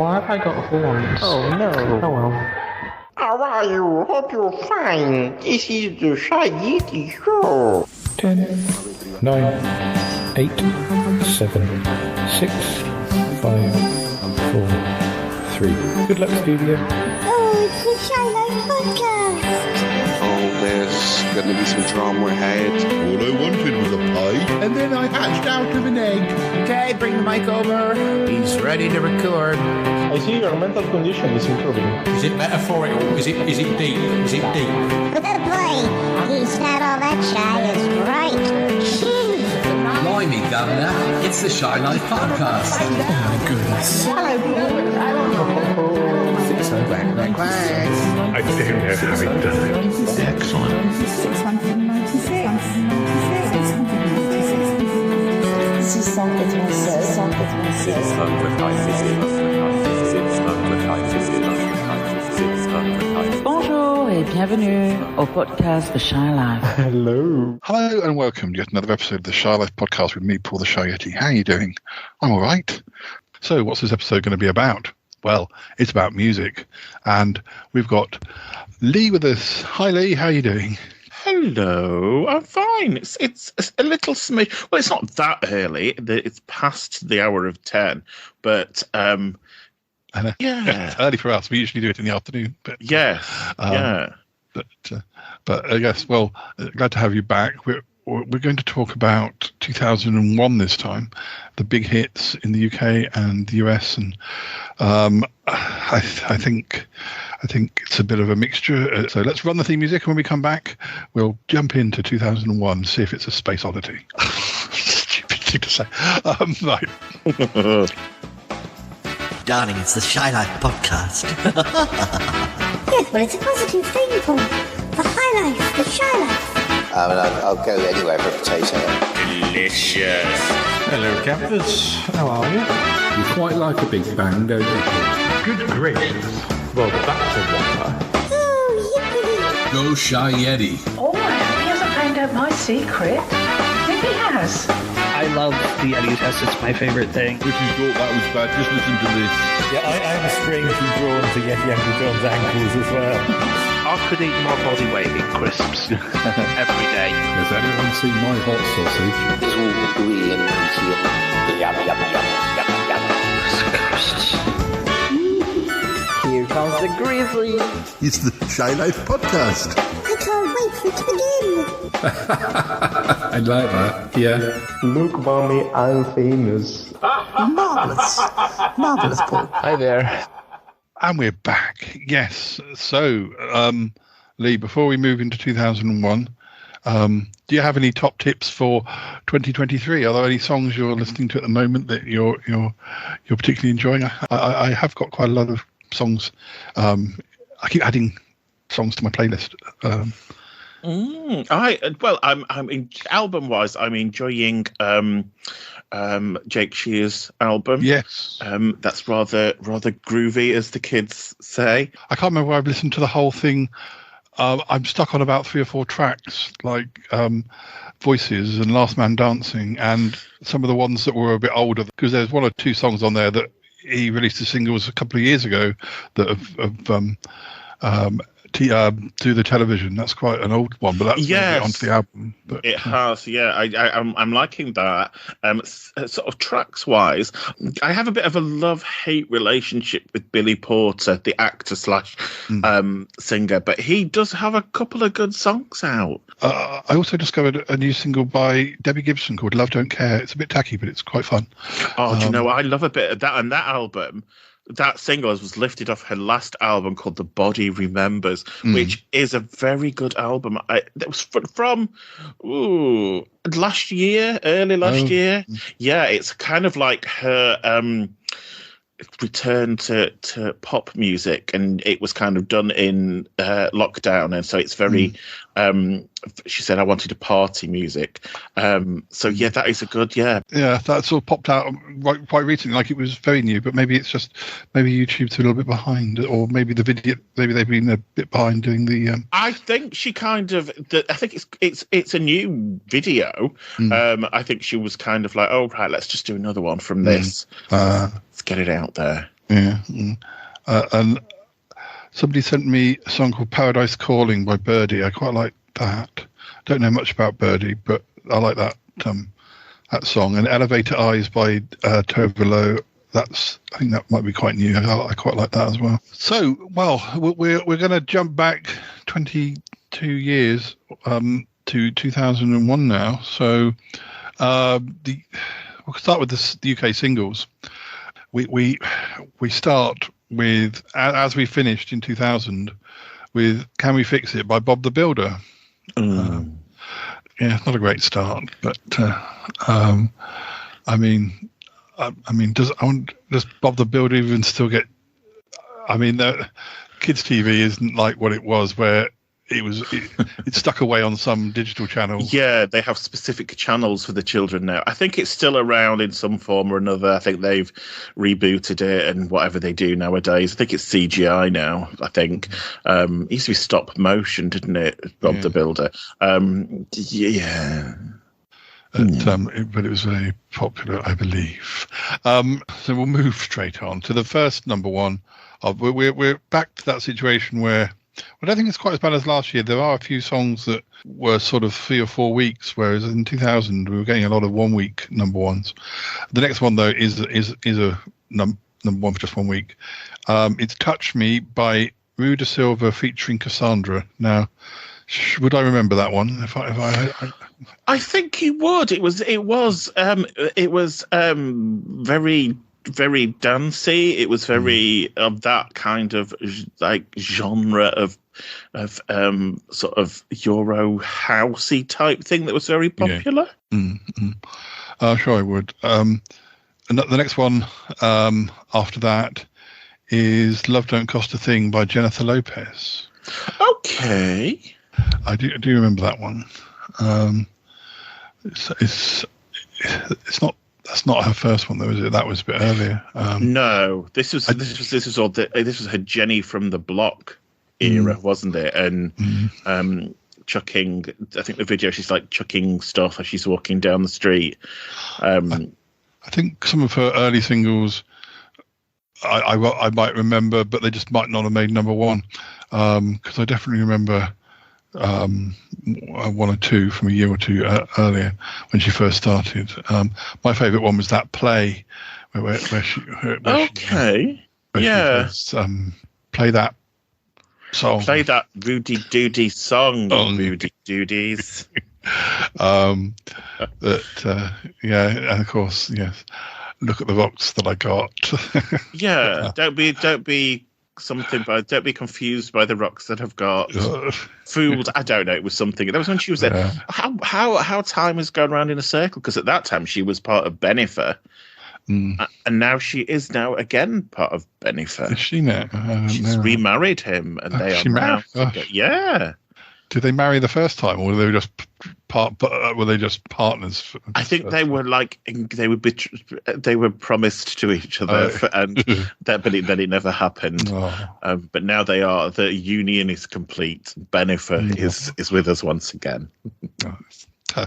why have I got horns? Oh no. Oh well. How are you? Hope you're fine. This is the Shy Yeti Show. 10, 9, 8, 7, 6, 5, 4, 3. Good luck, studio. Oh, it's the Shy Life Podcast. Oh, there's going to be some drama ahead. All I wanted was a pie, and then I hatched out of an egg. Okay, bring the mic over. He's ready to record. I see your mental condition is improving. Is it metaphorical? Is it deep? Is it deep? But that boy, he's not all that shy, is right. Blimey, Governor. It's the Shy Life Podcast. Oh my goodness. Hello, Quack. I don't know how he does it. Excellent. 696. Bonjour et bienvenue au podcast The Shy Life. Hello. Hello and welcome to yet another episode of the Shy Life Podcast with me, Paul the Shy Yeti. How are you doing? I'm all right. So what's this episode going to be about? Well, it's about music. And we've got Lee with us. Hi, Lee. How are you doing? Hello, I'm fine. It's a little smidge. Well, it's not that early. It's past the hour of 10. But yeah, It's early for us. We usually do it in the afternoon. But yeah. But I guess, well, glad to have you back. We're going to talk about 2001 this time, the big hits in the UK and the US, and I think it's a bit of a mixture. So let's run the theme music, and when we come back, we'll jump into 2001, see if it's a space oddity. Stupid thing to say. Right. Darling, it's the Shy Life Podcast. Yes, well, it's a positive thing, Paul. The High Life, the Shy Life. I'll go anywhere for a potato. Delicious. Hello, campers. How are you? You quite like a big bang, don't you? Good gracious. Well, that's a whopper. Oh, yippee. Go Shy Yeti. Oh, he hasn't found out my secret. Maybe he has. I love the Yeti test. It's my favorite thing. If you thought that was bad, just listen to this. Yeah, I'm strangely drawn to Yeti Uncle John's ankles as well. I could eat my body weight in crisps every day. Has anyone seen my hot sausage? It's all gooey and meaty and yum, yum, yum, yum, yum. Here comes the grizzly. It's the Shy Life Podcast. I can't wait for it to begin. I like that. Yeah. Look, mommy, I'm famous. Marvellous, Paul. Hi there. And we're back. Yes. So, Lee, before we move into 2001, do you have any top tips for 2023? Are there any songs you're listening to at the moment that you're particularly enjoying? I have got quite a lot of songs. I keep adding songs to my playlist. I'm in album-wise, I'm enjoying Jake Shear's album. Yes. That's rather groovy, as the kids say. I can't remember where I've listened to the whole thing. I'm stuck on about 3 or 4 tracks, like Voices and Last Man Dancing, and some of the ones that were a bit older, because there's 1 or 2 songs on there that he released as singles a couple of years ago that have to the television. That's quite an old one, but that's onto the album. But, it has, yeah. I'm liking that. Sort of tracks wise, I have a bit of a love-hate relationship with Billy Porter, the actor / singer, but he does have a couple of good songs out. I also discovered a new single by Debbie Gibson called Love Don't Care. It's a bit tacky, but it's quite fun. Oh, do you know what? I love a bit of that, and that album. That single was lifted off her last album called The Body Remembers, which is a very good album. That was from last year, early last year. Yeah, it's kind of like her return to pop music, and it was kind of done in lockdown, and so it's very she said I wanted a party music, so yeah, that is a good that sort of popped out quite recently, like it was very new, but maybe it's just YouTube's a little bit behind, or maybe the video, maybe they've been a bit behind doing the I think she kind of I think it's a new video. I think she was kind of like, oh right, let's just do another one from this. Let's get it out there. Yeah. And somebody sent me a song called Paradise Calling by Birdie. I quite like that. Don't know much about Birdie, but I like that song. And Elevator Eyes by Tove Lo. I think that might be quite new. I quite like that as well. So, well, we're going to jump back 22 years to 2001 now. So we'll start with the UK singles. We start with, as we finished in 2000, with Can We Fix It by Bob the Builder. Yeah, it's not a great start, but does Bob the Builder even still get? The kids' TV isn't like what it was, where it stuck away on some digital channel. Yeah, they have specific channels for the children now. I think it's still around in some form or another. I think they've rebooted it and whatever they do nowadays. I think it's CGI now. I think it used to be stop motion, didn't it, Bob the Builder? Yeah. But it was very popular, I believe. So we'll move straight on to the first number one. We're back to that situation where I don't think it's quite as bad as last year. There are a few songs that were sort of 3 or 4 weeks, whereas in 2000 we were getting a lot of 1 week number ones. The next one though is a number one for just 1 week. It's "Touch Me" by Rue de Silva featuring Cassandra. Now, would I remember that one? I think you would. It was very, very dancey. It was very of that kind of like genre of sort of Euro housey type thing that was very popular. Yeah. Sure, I would. And the next one after that is "Love Don't Cost a Thing" by Jennifer Lopez. Okay. I do remember that one. It's not. That's not her first one though, is it? That was a bit earlier. No, this was her Jenny from the Block era, wasn't it? And chucking. I think the video, she's like chucking stuff as she's walking down the street. I think some of her early singles I might remember, but they just might not have made number one. Because I definitely remember one or two from a year or two earlier when she first started. My favourite one was that play where she play that song. Play that Rudy Doody song, Rudy Doodies. And of course, yes. Look at the rocks that I got. Yeah, don't be confused by the rocks that have got fooled. I don't know. It was something. That was when she was there. Yeah. How time has gone round in a circle? Because at that time she was part of Benifer, and now she is now again part of Benifer. Is she now? She's remarried him, and they are now. Yeah. Did they marry the first time, or were they just partners? I think they were they were promised to each other, but it never happened. Oh. But now they are. The union is complete. Benifer is with us once again. A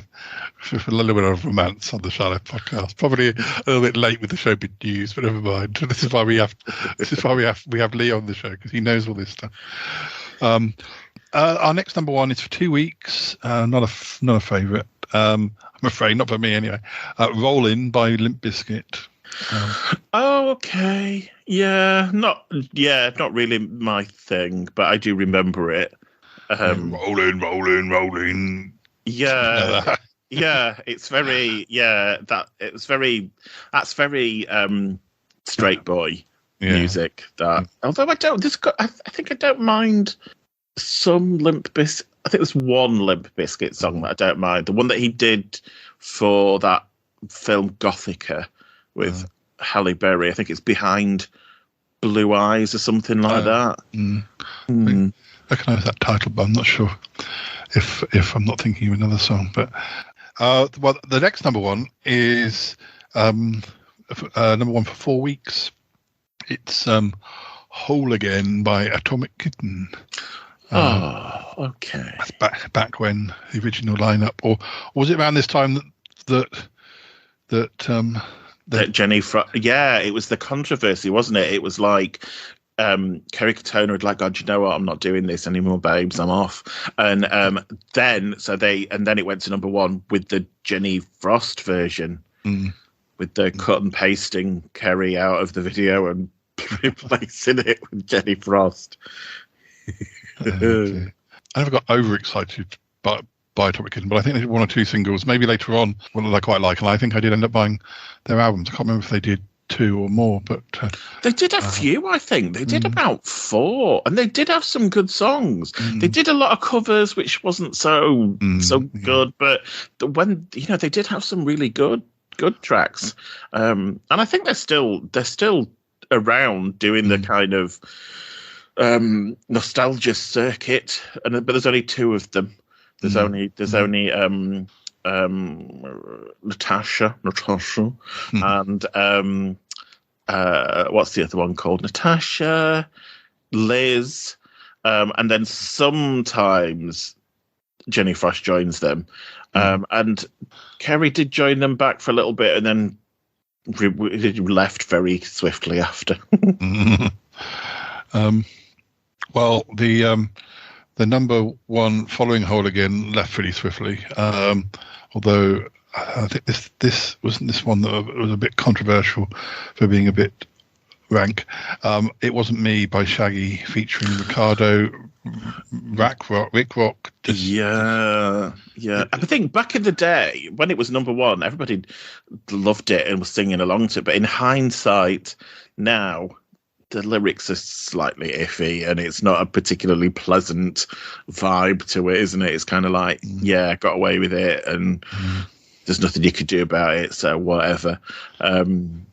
little bit of romance on the Charlotte podcast. Probably a little bit late with the show news, but never mind. This is why we have Lee on the show, because he knows all this stuff. Our next number one is for 2 weeks. Not a favourite. I'm afraid, not for me anyway. "Rollin" by Limp Bizkit. Okay. Not really my thing, but I do remember it. Rolling. Yeah. It's very that's very straight boy music. That, although I think I don't mind some Limp Bizkit. I think there's one Limp Bizkit song that I don't mind. The one that he did for that film Gothica with Halle Berry. I think it's "Behind Blue Eyes" or something like that. I recognise that title, but I'm not sure if I'm not thinking of another song. But the next number one is number one for 4 weeks. It's "Whole Again" by Atomic Kitten. Okay. Back when the original lineup, or was it around this time that that Jenny it was the controversy, wasn't it? It was like Kerry Katona had like, God, you know what? I'm not doing this anymore, babes. I'm off. And then it went to number one with the Jenny Frost version, with the cut and pasting Kerry out of the video and replacing it with Jenny Frost. I never got overexcited by Atomic Kitten, but I think they did one or two singles, maybe later on, one that I quite like, and I think I did end up buying their albums. I can't remember if they did 2 or more, but they did a few. I think they did about 4, and they did have some good songs. They did a lot of covers, which wasn't so good, but when they did have some really good tracks, and I think they're still around doing the kind of nostalgia circuit, but there's only 2 of them. There's only Natasha, and what's the other one called? Natasha, Liz, and then sometimes Jenny Frost joins them, and Kerry did join them back for a little bit, and then left very swiftly after. Well, the number one following Whole Again left pretty swiftly, although I think this wasn't this one that was a bit controversial for being a bit rank. It Wasn't Me by Shaggy featuring Ricardo, Rick Rock. Yeah. I think back in the day when it was number one, everybody loved it and was singing along to it. But in hindsight, now the lyrics are slightly iffy and it's not a particularly pleasant vibe to it, isn't it? It's kind of like, got away with it and there's nothing you could do about it, so whatever. I mean,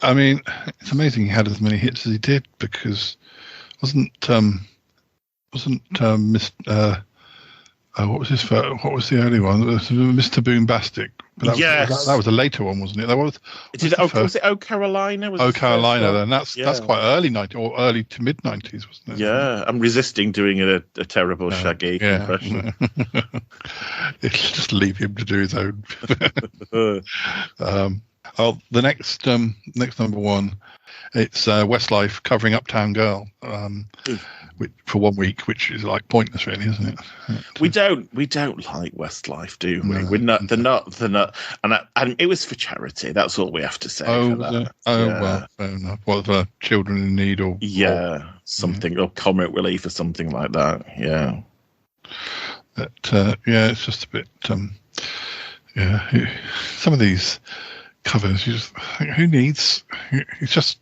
it's amazing he had as many hits as he did, because wasn't what was his first, what was the early one? It was Mr. Boombastic. But that was a later one, wasn't it? Was it Oh Carolina? Carolina, then that's quite early 90s or early to mid 90s, wasn't it? Yeah, I'm resisting doing a terrible Shaggy impression. Just leave him to do his own. The next number one, it's Westlife covering Uptown Girl, for 1 week, which is like pointless, really, isn't it? We don't like Westlife, do we? No. We're not. They're not. And it was for charity. That's all we have to say. Well, fair enough. What for children in need, or something, or comic relief, or something like that. Yeah. But it's just a bit. Some of these covers, you just think, who needs? It's just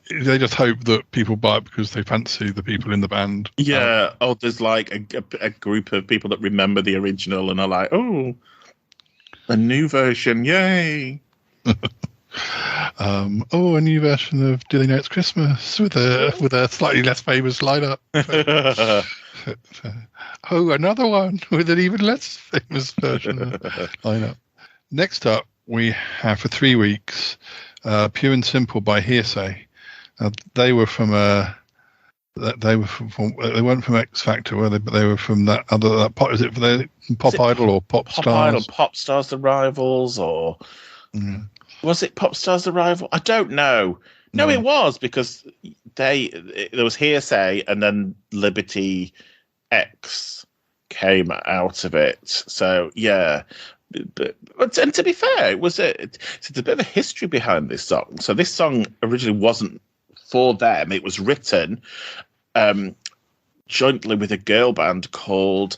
they just hope that people buy it because they fancy the people in the band. Yeah. There's like a group of people that remember the original and are like, oh, a new version, yay! A new version of Do They Know It's Christmas with a slightly less famous lineup. Another one with an even less famous version lineup. Next up, we have for 3 weeks Pure and Simple by Hearsay. They were from they weren't from X Factor, were they? But they were from that other pop. Is it Pop Idol or Pop Stars? Idol, Pop Stars The Rivals, or was it Pop Stars The Rival? I don't know. No, it was, because there was Hearsay and then Liberty X came out of it. So yeah. But and to be fair, it's a bit of a history behind this song. So this song originally wasn't for them. It was written jointly with a girl band called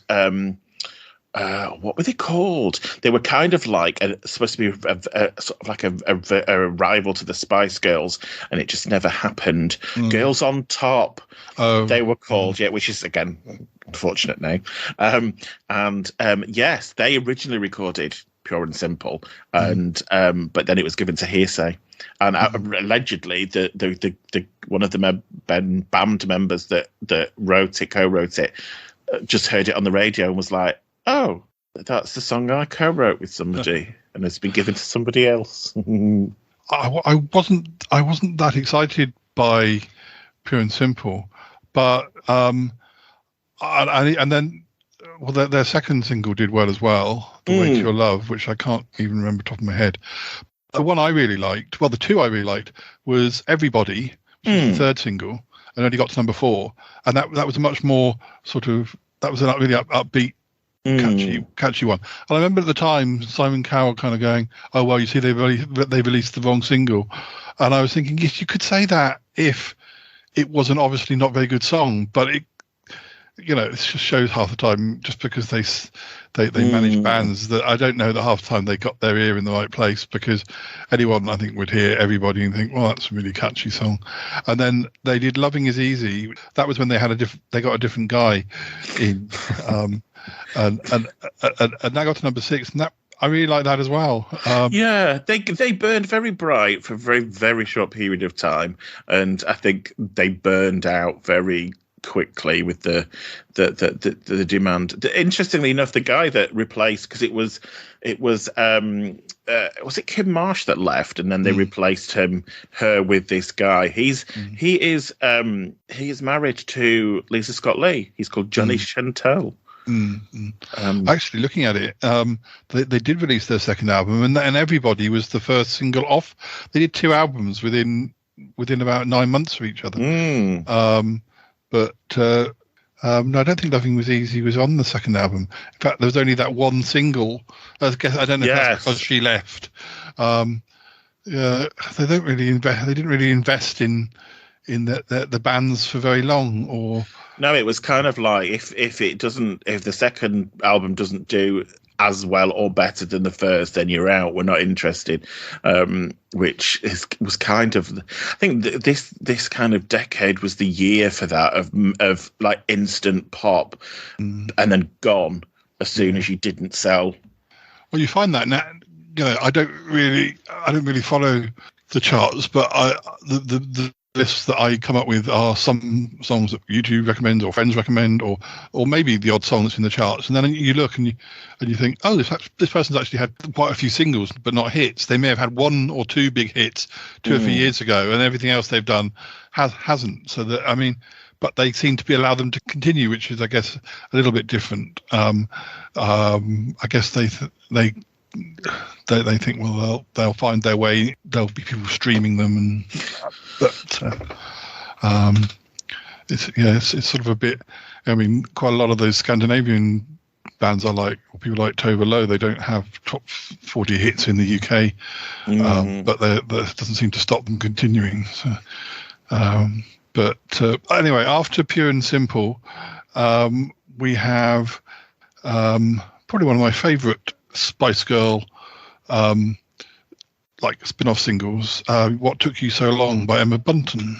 what were they called? They were kind of like supposed to be sort of like a rival to the Spice Girls, and it just never happened. Girls on Top, they were called, which is again unfortunate name. Yes, they originally recorded Pure and Simple, and but then it was given to Hearsay, and allegedly the one of the band members that co-wrote it, just heard it on the radio and was like, oh, that's the song I co-wrote with somebody, and it's been given to somebody else. I wasn't that excited by Pure and Simple, but and then well, their second single did well as well, "The Way to Your Love," which I can't even remember top of my head. The one I really liked, well, the two I really liked, was "Everybody," which was the third single, and only got to number 4, and that was a much more sort of, that was a really upbeat, catchy one. And I remember at the time Simon Cowell kind of going, "Oh well, you see, they released the wrong single," and I was thinking, yes, you could say that if it was an obviously not very good song, but it just shows half the time, just because they manage bands, that I don't know that half the time they got their ear in the right place, because anyone I think would hear "Everybody" and think, well, that's a really catchy song. And then they did "Loving Is Easy." That was when they got a different guy in, and that got to number 6, and that I really like that as well. They burned very bright for a very, very short period of time, and I think they burned out very quickly with the demand. Interestingly enough, the guy that replaced, because it was it Kim Marsh that left, and then they replaced her with this guy. He is married to Lisa Scott Lee. He's called Johnny Chantel. Actually, looking at it, they did release their second album, and "Everybody" was the first single off. They did 2 albums within about 9 months of each other. But no, I don't think "Loving Was Easy" was on the second album. In fact, there was only that one single. I don't know if that's because she left. They don't really invest. They didn't really invest in the bands for very long. Or no, it was kind of like if the second album doesn't do as well or better than the first, then you're out. We're not interested. Which was kind of, I think this kind of decade was the year for that of like instant pop, and then gone as soon as you didn't sell. Well, you find that now. I don't really follow the charts, but the lists that I come up with are some songs that YouTube recommends or friends recommend, or maybe the odd song that's in the charts. And then you look and you think, oh, this person's actually had quite a few singles, but not hits. They may have had 1 or 2 big hits 2 or 3 years ago, and everything else they've done hasn't. So that, but they seem to be allow them to continue, which is, I guess, a little bit different. I guess they think, well, they'll find their way. There'll be people streaming them, but it's sort of a bit. Quite a lot of those Scandinavian bands are like, or people like Tove Lo. They don't have top 40 hits in the UK, but that doesn't seem to stop them continuing. So, but anyway, after Pure and Simple, we have probably one of my favourite Spice Girl like spin-off singles, "What Took You So Long" by Emma Bunton.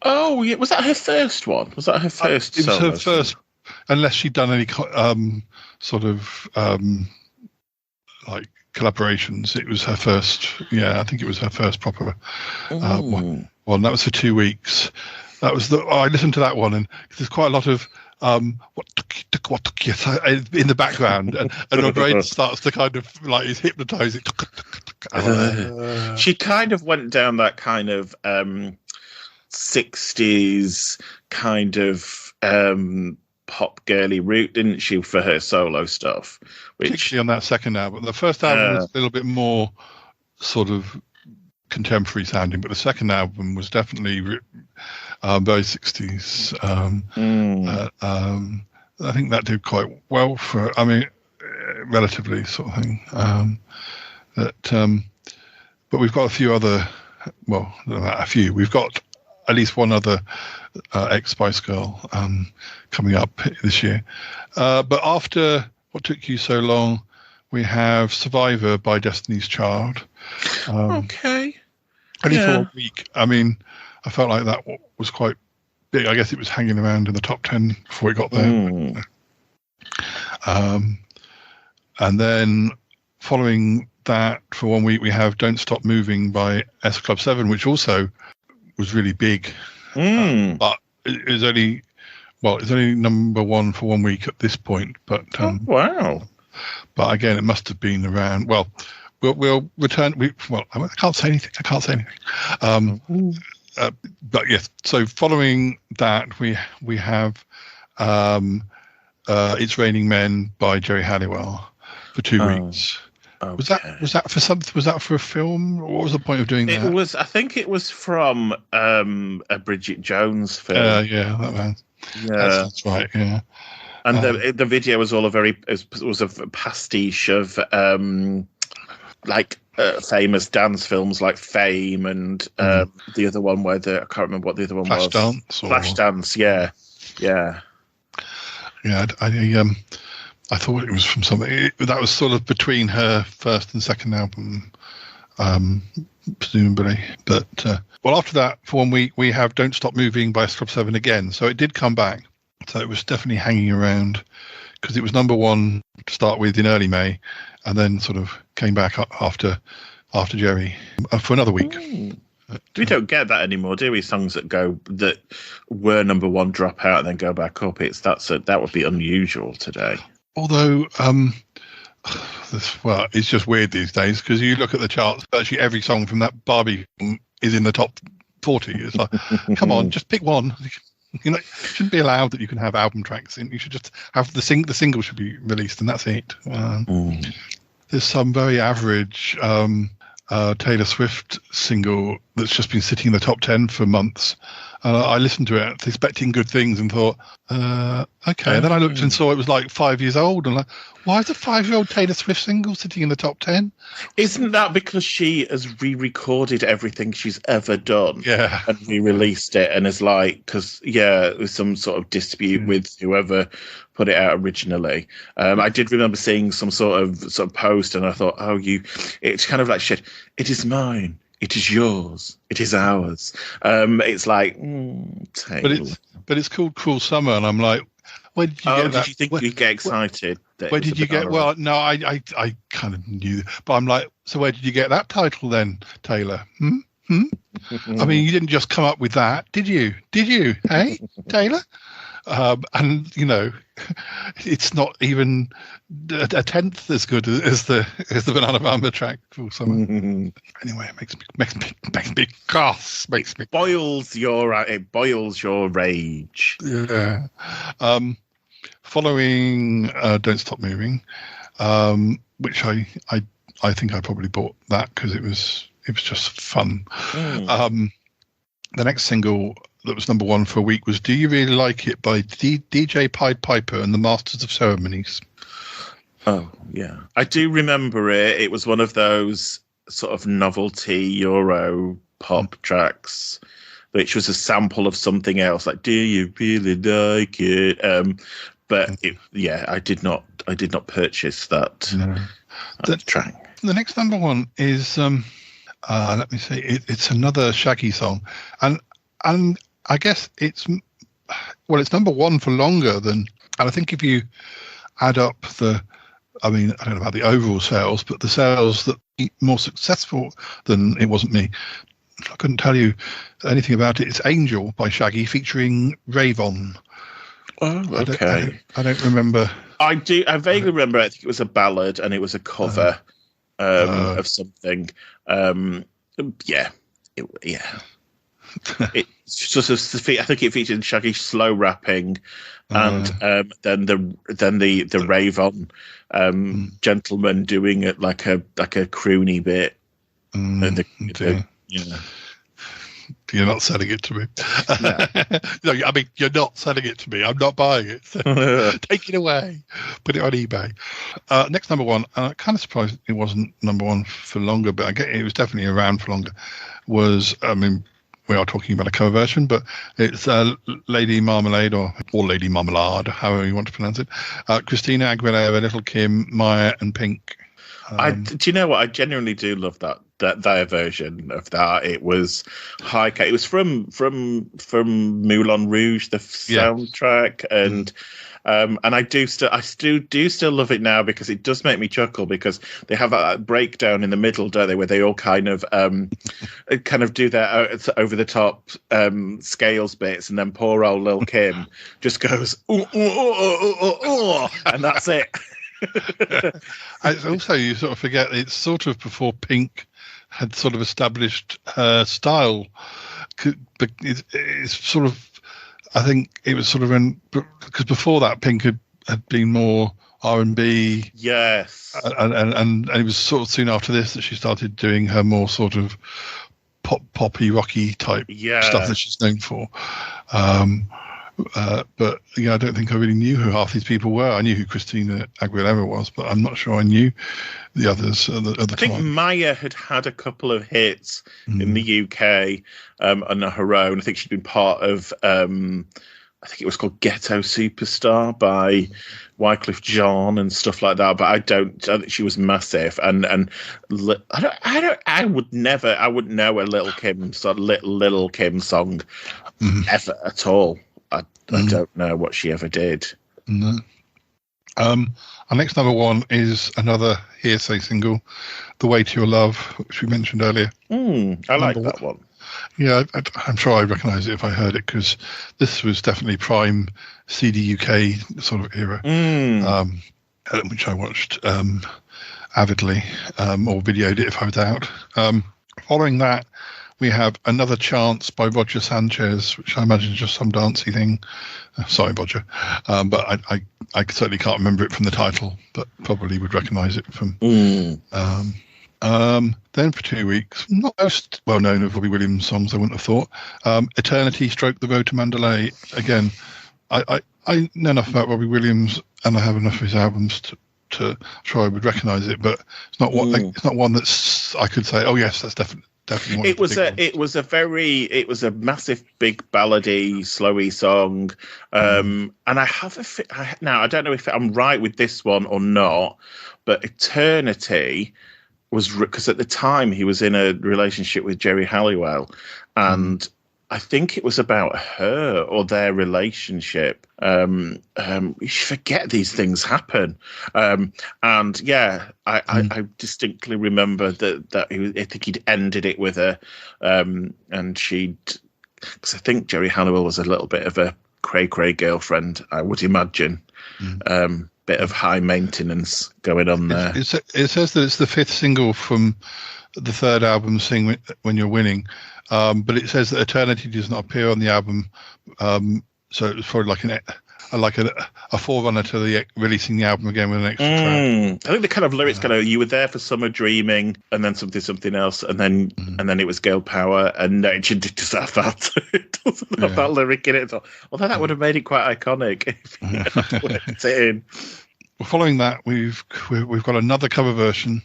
Oh yeah, was that her first one? Was that her first? It was her first, unless she'd done any sort of like collaborations. It was her first. Yeah, I think it was her first proper one. That was for 2 weeks. That was I listened to that one, and there's quite a lot of what took you in the background, and my brain starts to kind of like is hypnotizing. She kind of went down that kind of 60s kind of pop girly route, didn't she, for her solo stuff? Particularly on that second album. The first album was a little bit more sort of contemporary sounding, but the second album was definitely very 60s. I think that did quite well for, relatively sort of thing. But we've got a few other, well, not a few. We've got at least one other ex-Spice Girl coming up this year. But after What Took You So Long, we have Survivor by Destiny's Child. Okay. Only for a week. I felt like that was quite big. I guess it was hanging around in the top 10 before it got there. And then following that, for 1 week, we have Don't Stop Moving by S Club 7, which also was really big. But it was only number 1 for 1 week at this point. But wow. But again, it must have been around. Well, we'll return. I can't say anything. But yes. So following that, we have It's Raining Men by Jerry Halliwell for 2 weeks. Okay. Was that for something? Was that for a film? What was the point of doing that? It was. I think it was from a Bridget Jones film. Yeah, that man. Yeah, that's right. Yeah, and the video was all was a pastiche of famous dance films like Fame and the other one where I can't remember what the other one was. Flashdance. Yeah. I thought it was from something that was sort of between her first and second album, presumably. But after that, for 1 week, we have "Don't Stop Moving" by Scrub 7 again. So it did come back. So it was definitely hanging around because it was number one to start with in early May, and then sort of came back after Jerry for another week. We don't get that anymore, do we? Songs that were number one drop out and then go back up. That would be unusual today. Although, it's just weird these days because you look at the charts. Virtually every song from that Barbie film is in the top 40. It's like, come on, just pick one. You know, it shouldn't be allowed that you can have album tracks in. You should just have the single should be released, and that's it. There's some very average Taylor Swift single that's just been sitting in the top 10 for months. I listened to it expecting good things and thought, okay. And then I looked and saw it was like 5 years old. And like, why is a 5-year-old Taylor Swift single sitting in the top 10? Isn't that because she has re-recorded everything she's ever done? Yeah. And re-released it and is like, because, there's some sort of dispute with whoever put it out originally. I did remember seeing some sort of post and I thought, it's kind of like shit. It is mine. It is yours. It is ours. It's like, Taylor. But it's called Cruel Summer, and I'm like, where did you get that? Did you think you'd get excited? Where did you get? Well, no, I kind of knew, but I'm like, so where did you get that title then, Taylor? I mean, you didn't just come up with that, did you? Hey, Taylor? And it's not even a tenth as good as the Banana Bamba track for Summer. Anyway, it makes me cross. It boils your rage. Yeah. Following "Don't Stop Moving," which I think I probably bought that because it was just fun. The next single that was number one for a week was "Do You Really Like It" by DJ Pied Piper and the Masters of Ceremonies. Oh, yeah. I do remember it. It was one of those sort of novelty Euro pop tracks, which was a sample of something else, like "Do You Really Like It?" I did not purchase that track. The next number one is let me see. It's another Shaggy song, and I guess it's number one for longer than. And I think if you add up I don't know about the overall sales, but the sales that more successful than It Wasn't Me. I couldn't tell you anything about it. It's Angel by Shaggy featuring Ravon. Oh, okay. I don't remember. I do. I vaguely remember. I think it was a ballad and it was a cover of something. It sort of. I think it featured Shaggy slow rapping, and then the Ravon gentleman doing it like a croony bit. You're not selling it to me. No, I mean, you're not selling it to me. I'm not buying it. So take it away. Put it on eBay. Next number one, and I'm kind of surprised it wasn't number one for longer, but I get it was definitely around for longer, was, I mean, we are talking about a cover version, but it's Lady Marmalade or Lady Marmalade, however you want to pronounce it. Christina Aguilera, Little Kim, Maya, and Pink. Do you know what? I genuinely do love that version of that. It was high. It was from Moulin Rouge, the soundtrack, and I do still love it now because it does make me chuckle because they have that breakdown in the middle, don't they, where they all kind of do their over the top scales bits, and then poor old Lil Kim just goes ooh, ooh, ooh, ooh, ooh, and that's it. It's also, you sort of forget, it's sort of before Pink had sort of established her style. It's sort of, I think it was sort of because before that Pink had had been more R&B. Yes. And it was sort of soon after this that she started doing her more sort of poppy, rocky type stuff that she's known for. But I don't think I really knew who half these people were. I knew who Christina Aguilera was, but I'm not sure I knew the others at the time. I think Maya had a couple of hits in the UK on her own. I think she'd been part of, I think it was called Ghetto Superstar by Wycliffe Jean and stuff like that. But I think she was massive. And I would know a Little Kim song ever at all. I don't know what she ever did. No. Our next number one is another Hearsay single, The Way to Your Love, which we mentioned earlier. I like that one. Yeah, I'm sure I recognise it if I heard it, because this was definitely prime CD UK sort of era, which I watched avidly, or videoed it if I was out. Following that, we have Another Chance by Roger Sanchez, which I imagine is just some dancey thing. Sorry, Roger. But I certainly can't remember it from the title, but probably would recognise it from... Then for 2 weeks, not most well-known of Robbie Williams songs, I wouldn't have thought. Eternity, Stroke the Road to Mandalay. Again, I know enough about Robbie Williams, and I have enough of his albums to sure I would recognise it, but it's not one. It's not one that's I could say, oh yes, that's definitely. It was a massive, big ballady, slowy song, and I have now I don't know if I'm right with this one or not, but Eternity was because at the time he was in a relationship with Jerry Halliwell, and I think it was about her or their relationship. You forget these things happen. And yeah, I distinctly remember that I think he'd ended it with her. And because I think Jerry Halliwell was a little bit of a cray-cray girlfriend, I would imagine. Bit of high maintenance going on there. It says that it's the fifth single from the third album, Sing When You're Winning. But it says that Eternity does not appear on the album, so it was probably like a forerunner to the releasing the album again with an extra track. I think the kind of lyrics you were there for summer dreaming, and then something else, and then it was girl power, and it doesn't have that lyric in it at all. Although that would have made it quite iconic if you had worked it in. Well, following that, we've got another cover version,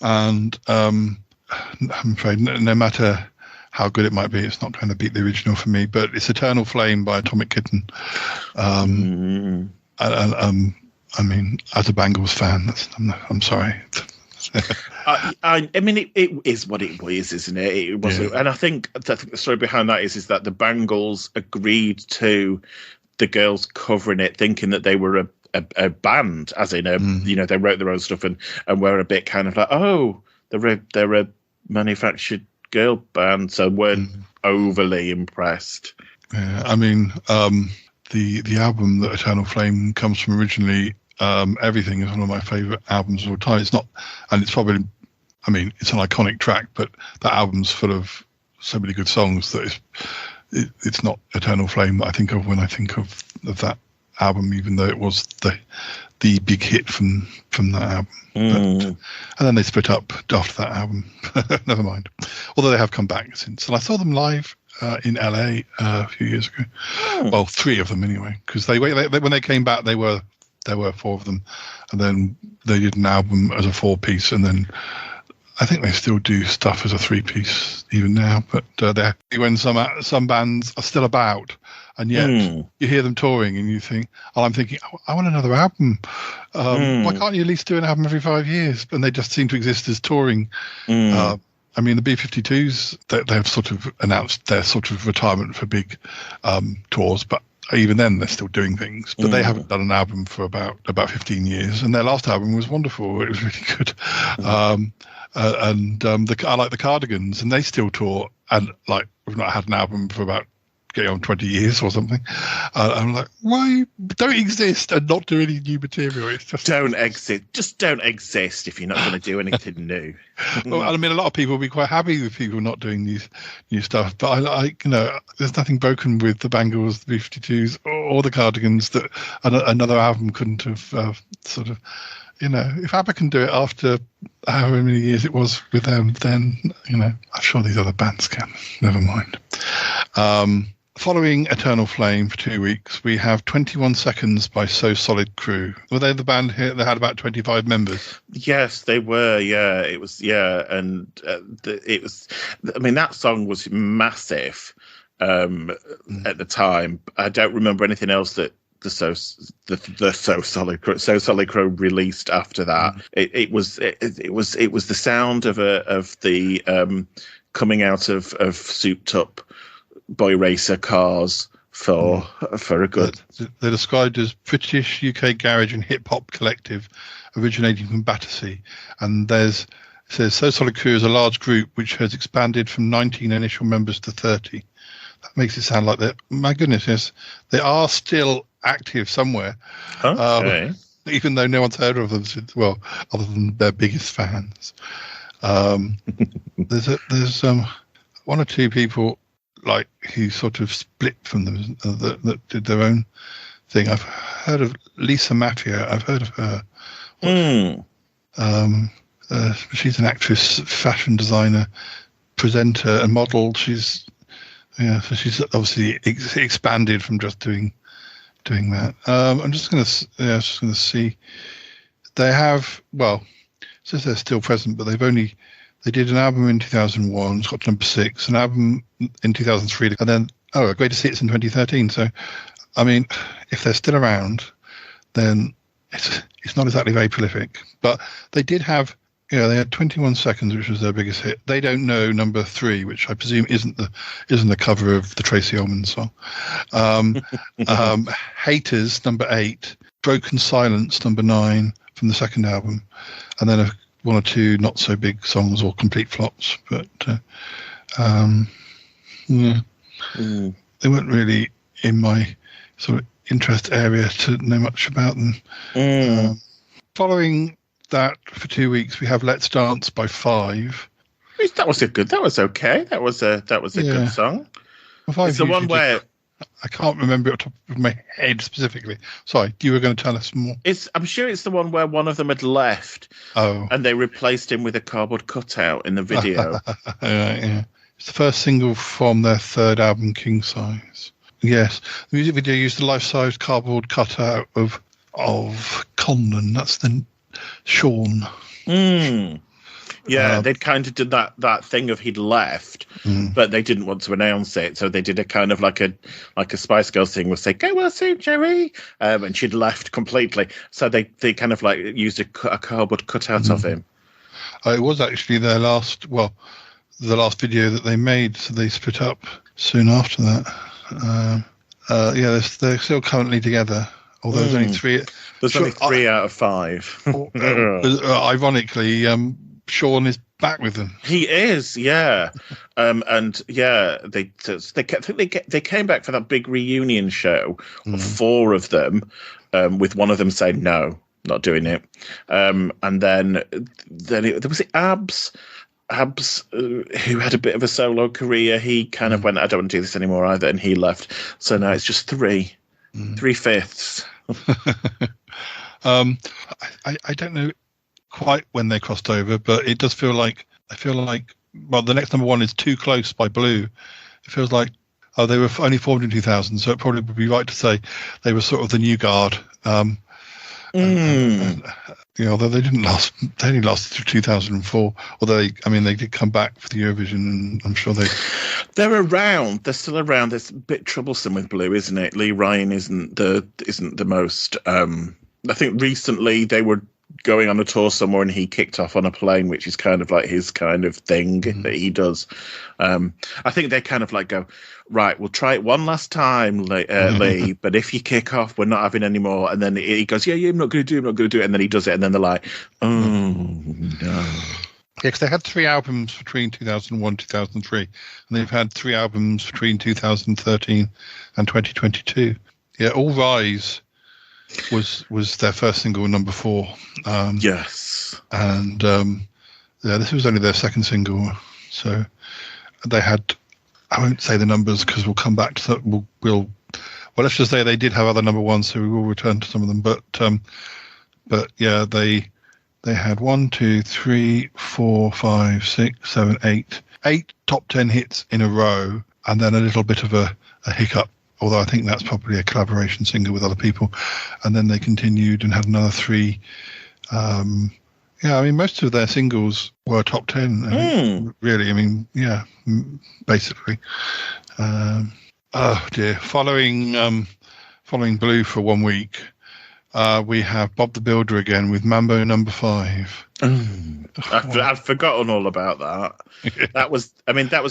and I'm afraid no matter how good it might be, it's not going to beat the original for me, but it's Eternal Flame by Atomic Kitten. I mean, as a Bangles fan, I'm sorry. I mean, it is what it is, isn't it? It wasn't, and I think the story behind that is that the Bangles agreed to the girls covering it, thinking that they were a band, as in they wrote their own stuff and were a bit kind of like, oh, they're a manufactured girl band, so weren't overly impressed. Yeah, I mean, the album that Eternal Flame comes from originally, Everything, is one of my favourite albums of all time. It's not, and it's probably, I mean, it's an iconic track, but that album's full of so many good songs that it's not Eternal Flame that I think of when I think of that album, even though it was the big hit from that album. And then they split up after that album. Never mind. Although they have come back since, and I saw them live in LA a few years ago. Well, three of them anyway, because they when they came back, there were four of them, and then they did an album as a 4-piece, and then I think they still do stuff as a 3-piece even now. But they're when some bands are still about. And yet you hear them touring and you think, I'm thinking, I want another album. Why can't you at least do an album every 5 years? And they just seem to exist as touring. I mean, the B-52s, they've sort of announced their sort of retirement for big tours, but even then they're still doing things. But they haven't done an album for about 15 years. And their last album was wonderful. It was really good. I like the Cardigans, and they still tour. And like, we've not had an album for about getting on 20 years or something. I'm like, why don't exist and not do any new material? It's just don't exist. Just don't exist if you're not going to do anything new. Well, I mean, a lot of people will be quite happy with people not doing these new stuff, but I there's nothing broken with the Bangles, the 52s, or the Cardigans that another album couldn't have sort of. If ABBA can do it after however many years it was with them, then, I'm sure these other bands can. Never mind. Following Eternal Flame for 2 weeks, we have 21 Seconds by So Solid Crew. Were they the band here that had about 25 members? Yes, they were, yeah. It was, yeah, and it was, I mean, that song was massive at the time. I don't remember anything else that the So Solid Crow released after that. It was the sound of the coming out of souped up boy racer cars for a good. They're described as British UK garage and hip hop collective originating from Battersea, and it says So Solid Crew is a large group which has expanded from 19 initial members to 30. That makes it sound like my goodness, yes, they are still active somewhere. Okay. Even though no one's heard of them since, well, other than their biggest fans. There's one or two people like who sort of split from them that did their own thing. I've heard of Lisa Mafia. I've heard of her. She's an actress, fashion designer, presenter, and model. So she's obviously expanded from just doing that. I'm just going to see. They have, well, it says they're still present, but they did an album in 2001, it's got to number 6, an album in 2003, and then, a greatest hits in 2013. So, I mean, if they're still around, then it's not exactly very prolific. But they did have, they had 21 Seconds, which was their biggest hit. They Don't Know, number 3, which I presume isn't the cover of the Tracy Ullman song. Haters, number 8. Broken Silence, number 9 from the second album, and then one or two not so big songs or complete flops. But they weren't really in my sort of interest area to know much about them. Following that for 2 weeks, we have Let's Dance by 5. That was okay. That was a good song. Well, it's the one where I can't remember it off the top of my head specifically. Sorry, you were going to tell us more. I'm sure it's the one where one of them had left. Oh. And they replaced him with a cardboard cutout in the video. Yeah. It's the first single from their third album, King Size. Yes, the music video used a life-size cardboard cutout of Conlon. That's the Sean. Yeah, they'd kind of did that thing of he'd left, but they didn't want to announce it, so they did a kind of like a Spice Girls thing, would say, "Go well soon, Jerry," and she'd left completely. So they kind of like used a cardboard cutout of him. It was actually the last video that they made, so they split up soon after that. They're still currently together, although there's only 3. There's only 3 out of 5. Ironically, Sean is back with them. He is, yeah, and yeah, they came back for that big reunion show, 4 of them, with one of them saying no, not doing it, and then there was Abs, who had a bit of a solo career. He kind of went, I don't want to do this anymore either, and he left. So now it's just 3/5. I don't know quite when they crossed over, but it does feel like the next number 1 is Too Close by Blue. It feels like they were only formed in 2000, so it probably would be right to say they were sort of the new guard. Although they didn't last, they only lasted through 2004. Although they did come back for the Eurovision, and I'm sure they're around. They're still around. It's a bit troublesome with Blue, isn't it? Lee Ryan isn't the most. I think recently they were going on a tour somewhere and he kicked off on a plane, which is kind of like his kind of thing that he does. I think they kind of like go, right, we'll try it one last time, Lee, but if you kick off, we're not having any more. And then he goes, yeah, I'm not going to do it. And then he does it. And then they're like, oh, no. Yeah, because they had 3 albums between 2001 and 2003, and they've had 3 albums between 2013 and 2022. Yeah, All Rise was their first single, number 4. Yes. And yeah, this was only their second single. So they had, I won't say the numbers because we'll come back to that. Well, let's just say they did have other number 1s, so we will return to some of them. But yeah, they had 1, 2, 3, 4, 5, 6, 7, 8 top 10 hits in a row, and then a little bit of a hiccup. Although I think that's probably a collaboration single with other people, and then they continued and had another 3. Yeah, I mean, most of their singles were top 10. Really, I mean, yeah, basically. Oh dear. Following Blue for 1 week, we have Bob the Builder again with Mambo Number 5. I've forgotten all about that. That was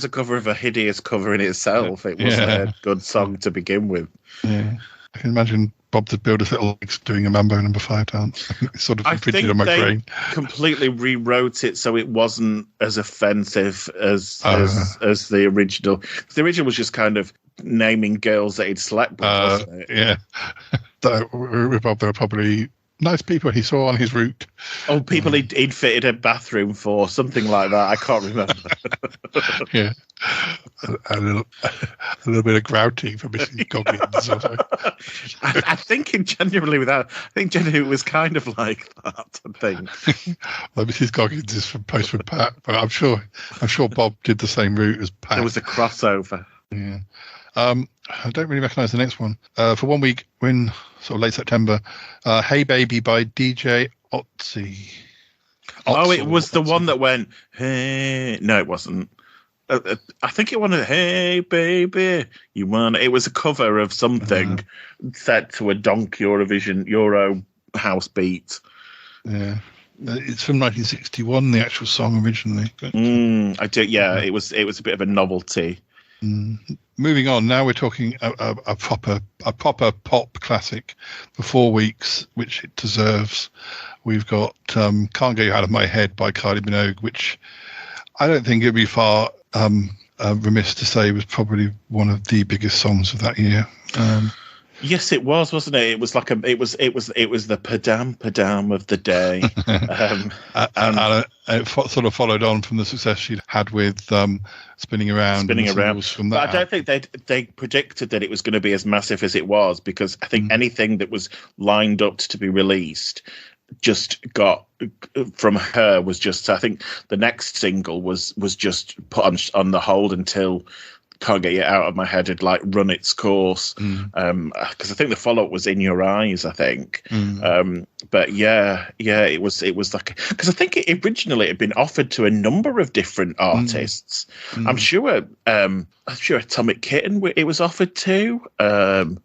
a cover of a hideous cover in itself. It wasn't a good song to begin with. Yeah, I can imagine Bob the Builder's little legs doing a Mambo Number 5 dance. It's sort of imprinted on my brain. Completely rewrote it so it wasn't as offensive as the original. The original was just kind of naming girls that he'd slept with, wasn't it? Yeah. With Bob, there were probably nice people he saw on his route. Oh, people he'd fitted a bathroom for, something like that. I can't remember. Yeah. A little bit of grouting for Mrs. Goggins. I think genuinely it was kind of like that, I think. Well, Mrs. Goggins is from Postman Pat, but I'm sure Bob did the same route as Pat. There was a crossover. Yeah. I don't really recognise the next one. For 1 week, we're in sort of late September. Hey Baby by DJ Otzi. It was the one that went, hey. No, it wasn't. I think it wanted, hey baby, you want. It was a cover of something set to a donk Euro house beat. Yeah. It's from 1961, the actual song originally. I do. Yeah, it was a bit of a novelty. Moving on, now we're talking a proper pop classic for 4 weeks, which it deserves. We've got Can't Get You Out of My Head by Kylie Minogue, which I don't think it'd be far remiss to say was probably one of the biggest songs of that year. Yes, it was, wasn't it? It was like it was the padam of the day, and it sort of followed on from the success she'd had with Spinning Around. From that, but I don't think they predicted that it was going to be as massive as it was, because I think anything that was lined up to be released just got from her was just. I think the next single was just put on the hold until Can't Get You Out of My Head had like run its course, because I think the follow-up was In Your Eyes, I think. But yeah, it was like, because I think it originally had been offered to a number of different artists. I'm sure Atomic Kitten it was offered to.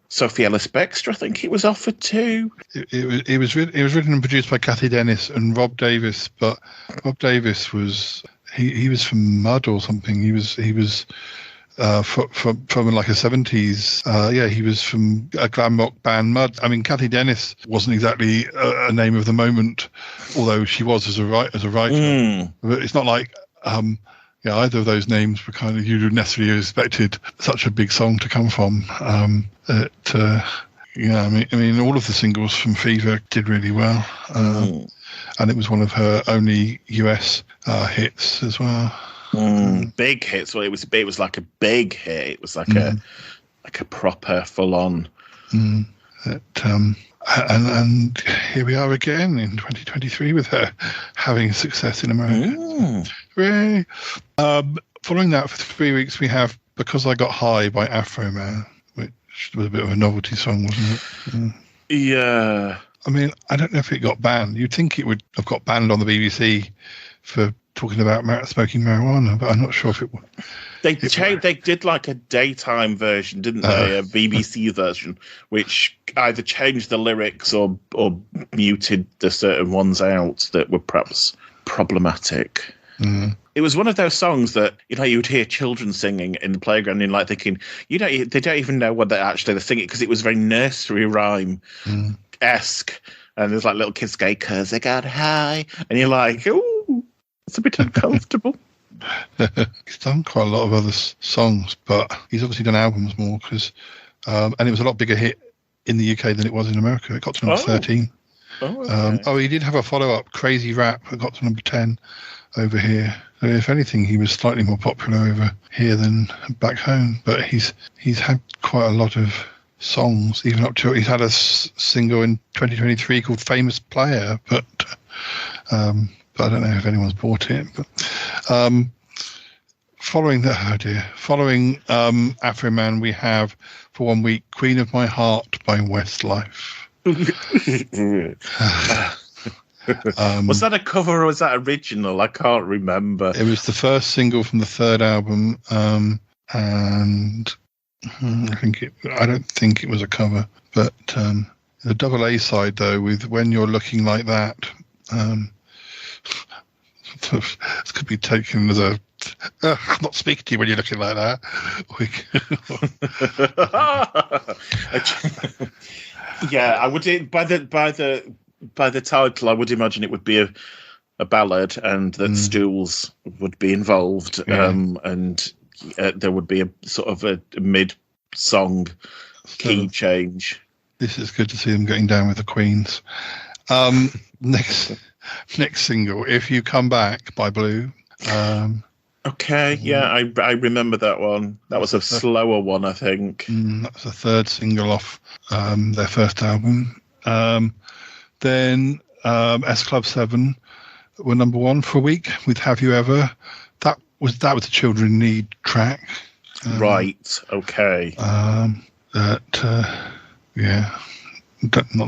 Sophie Ellis-Bextor, I think it was offered to. It was written and produced by Kathy Dennis and Rob Davis, but Rob Davis was he was from Mud or something. He was from like a 70s. He was from a glam rock band, Mud. I mean, Kathy Dennis wasn't exactly a name of the moment, although she was as a writer. But it's not like either of those names were kind of, you would necessarily have expected such a big song to come from. I mean, all of the singles from Fever did really well, and it was one of her only US hits as well. Big hits. Well, it was like a big hit. It was like a proper full on. And here we are again in 2023 with her having success in America. Hooray! Following that, for 3 weeks, we have Because I Got High by Afro Man, which was a bit of a novelty song, wasn't it? Yeah. I mean, I don't know if it got banned. You'd think it would have got banned on the BBC for talking about smoking marijuana, but I'm not sure if it would. They did like a daytime version, didn't they? A BBC version, which either changed the lyrics or muted the certain ones out that were perhaps problematic. It was one of those songs that you'd hear children singing in the playground and like thinking, they don't even know what they're singing, because it was very nursery rhyme esque, and there's like little kids go, 'cause I got high, and you're like, ooh. It's a bit uncomfortable. He's done quite a lot of other songs, but he's obviously done albums more because, and it was a lot bigger hit in the UK than it was in America. It got to number 13. Oh, okay. He did have a follow-up, Crazy Rap, that got to number 10 over here. So if anything, he was slightly more popular over here than back home. But he's had quite a lot of songs, even up to he's had a single in 2023 called "Famous Player," but I don't know if anyone's bought it. But following Afro Man, we have for 1 week "Queen of My Heart" by Westlife. Was that a cover or was that original? I can't remember. It was the first single from the third album, and I don't think it was a cover. But the double A side though, with "When You're Looking Like That," this could be taken as a I'm not speaking to you when you're looking like that. Yeah, I would by the title, I would imagine it would be a ballad, and that stools would be involved, and there would be a sort of a mid-song key change. This is good to see them getting down with the Queens. Next single, "If You Come Back" by Blue. Okay, yeah, I remember that one. That was a slower one, I think. That was the third single off their first album. Then S Club 7 were number 1 for a week with "Have You Ever." That was a Children in Need track. Right. Okay. Not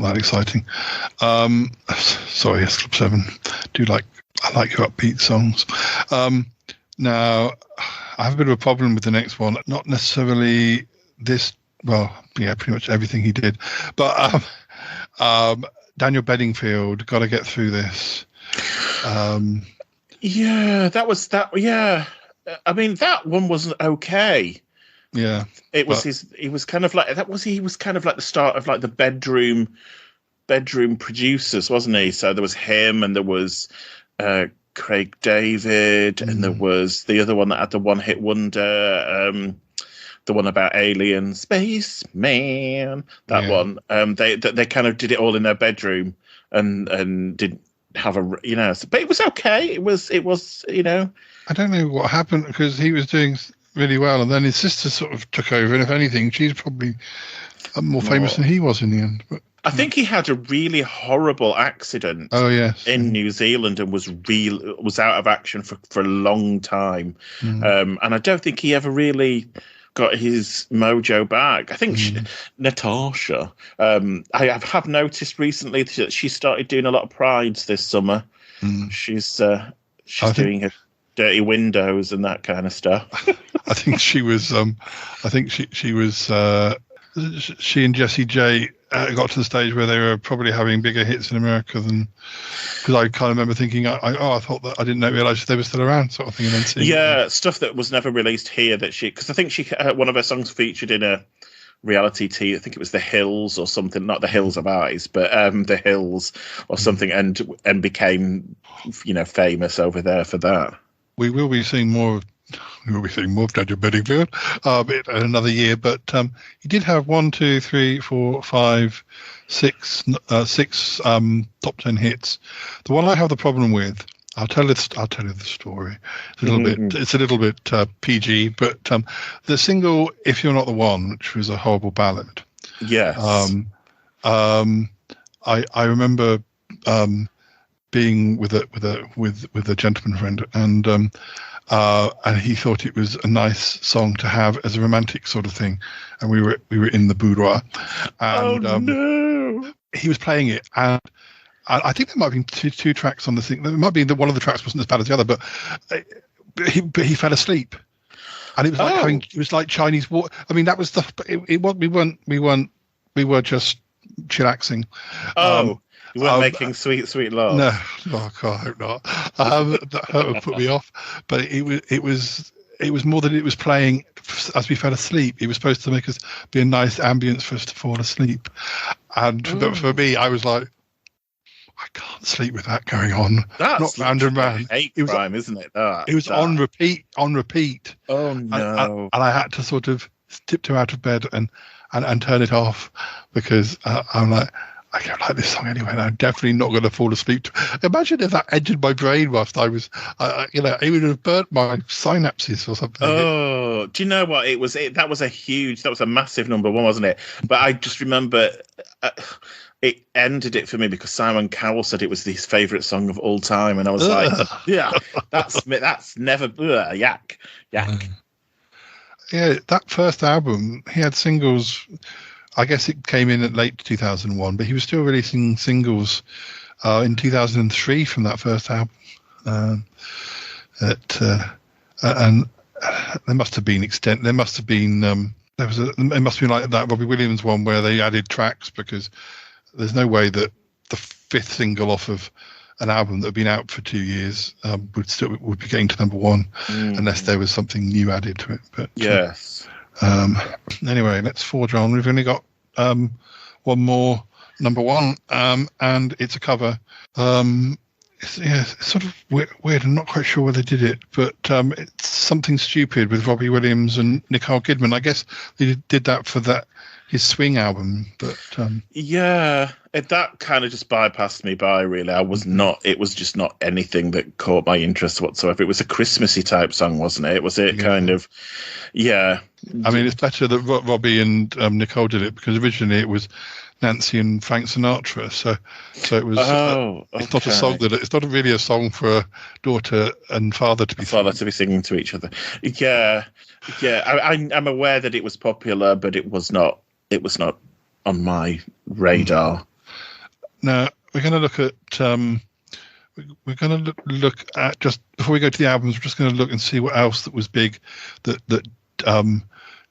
that exciting. Sorry, S Club 7. I like your upbeat songs. Now, I have a bit of a problem with the next one. Not necessarily this. Well, yeah, pretty much everything he did, but Daniel Bedingfield, "Gotta Get Through This." Yeah, that was that. Yeah, I mean that one was okay. Yeah, it was He was kind of like that. He was kind of like the start of like the bedroom producers, wasn't he? So there was him, and there was Craig David, and there was the other one that had the one-hit wonder. The one about alien spaceman, that one. They kind of did it all in their bedroom and didn't have a but it was okay. It was I don't know what happened because he was doing really well, and then his sister sort of took over. And if anything, she's probably more famous than he was in the end. But I think he had a really horrible accident. Oh yes, in New Zealand, and was out of action for a long time. And I don't think he ever really got his mojo back. I think Natasha. I have noticed recently that she started doing a lot of prides this summer. She's doing her dirty windows and that kind of stuff. I think she was. She was. She and Jessie J got to the stage where they were probably having bigger hits in America than, because I kind of remember thinking, I thought that I didn't realize they were still around, sort of thing, and then seeing stuff that was never released here because I think she one of her songs featured in a reality TV. I think it was The Hills or something, not The Hills of Eyes, but The Hills or something, and became famous over there for that. We will be seeing more of Daniel Bedingfield in another year, but he did have 6 top 10 hits. The one I have the problem with, I'll tell you the story. It's a little bit PG, but the single "If You're Not the One," which was a horrible ballad. Yes. I remember being with a gentleman friend, and he thought it was a nice song to have as a romantic sort of thing, and we were in the boudoir, and no! He was playing it, and I think there might have been two tracks on the thing. It might be that one of the tracks wasn't as bad as the other, but he fell asleep, and it was like Chinese water. I mean, that was we were just chillaxing. You weren't making sweet love. No, God, I hope not. That would put me off. But it was more that it was playing as we fell asleep. It was supposed to make us be a nice ambience for us to fall asleep. And for me, I was like, I can't sleep with that going on. That's not Random Man. Hate crime, isn't it? It was on repeat. Oh no! And I had to sort of tiptoe out of bed and turn it off because I'm like, I don't like this song anyway, and I'm definitely not going to fall asleep. Imagine if that entered my brain whilst I was, it would have burnt my synapses or something. Oh, do you know what? That was a massive number one, wasn't it? But I just remember it ended it for me because Simon Cowell said it was his favourite song of all time, and I was like, yeah, that's never yak. Yeah, that first album, he had singles. I guess it came in at late 2001, but he was still releasing singles in 2003 from that first album. And there must have been it must have been like that Robbie Williams one where they added tracks, because there's no way that the fifth single off of an album that had been out for 2 years would be getting to number one unless there was something new added to it. But yes. Anyway, let's forge on. We've only got one more number one, and it's a cover. It's sort of weird. I'm not quite sure where they did it, but it's Something Stupid with Robbie Williams and Nicole Kidman. I guess they did that for his Swing album, but that kind of just bypassed me by, really. It was just not anything that caught my interest whatsoever. It was a Christmassy type song, wasn't it? Kind of, yeah. I mean, it's better that Robbie and Nicole did it, because originally it was Nancy and Frank Sinatra. So it was. It's not a song it's not really a song for a daughter and father to be singing to each other. Yeah. I'm aware that it was popular, but it was not. It was not on my radar. Now we're going to look at. We're going to look at, just before we go to the albums, we're just going to look and see what else that was big that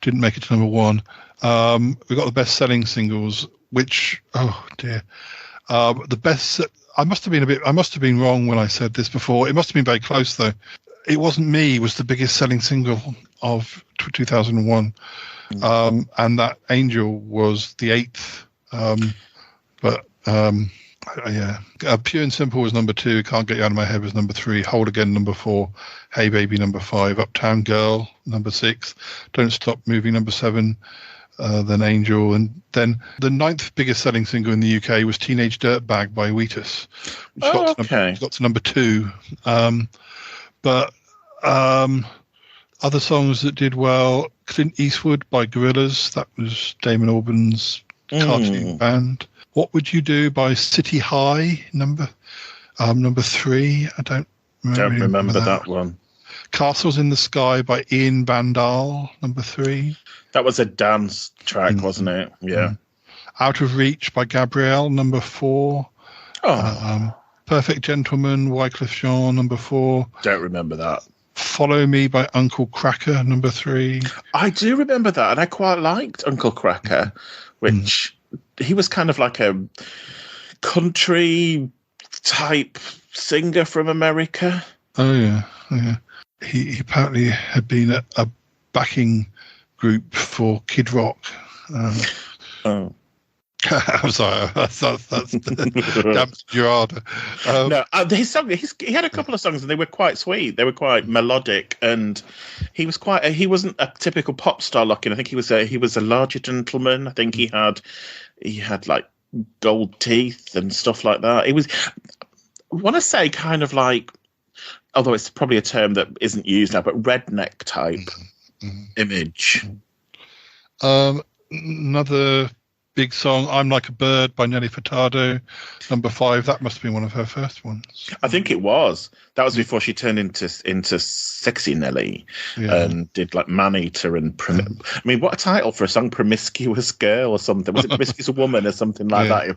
didn't make it to number one. We've got the best-selling singles, which, oh dear, the best. I must have been wrong when I said this before. It must have been very close though. It Wasn't Me was the biggest selling single of 2001. And that Angel was the 8th. Pure and Simple was number 2. Can't Get You Out of My Head was number 3. Hold Again number 4. Hey Baby number 5. Uptown Girl number 6. Don't Stop Moving number 7. Then Angel, and then the 9th biggest selling single in the UK was Teenage Dirtbag by Wheatus, which got to number 2. But other songs that did well: Clint Eastwood by Gorillaz, that was Damon Albarn's cartoon band. What Would You Do by City High, number 3. I don't remember that one. Castles in the Sky by Ian Vandal, number 3. That was a dance track, wasn't it? Yeah. Out of Reach by Gabrielle, number 4. Perfect Gentleman, Wyclef Jean, number 4. Don't remember that. Follow Me by Uncle Kracker, number 3. I do remember that, and I quite liked Uncle Kracker, which he was kind of like a country type singer from America. Oh, yeah. He apparently had been a backing group for Kid Rock. I'm sorry, that's damn Gerard. No, his song. He had a couple of songs, and they were quite sweet. They were quite melodic, and he wasn't a typical pop star looking. I think he was a larger gentleman. I think he had like gold teeth and stuff like that. It was, I want to say, kind of like, although it's probably a term that isn't used now, but redneck type image. Another big song, I'm Like a Bird by Nelly Furtado, number 5. That must have been one of her first ones. I think it was. That was before she turned into Sexy Nelly and did like Man-Eater and I mean, what a title for a song, Promiscuous Girl or something. Was it Promiscuous Woman or something like that?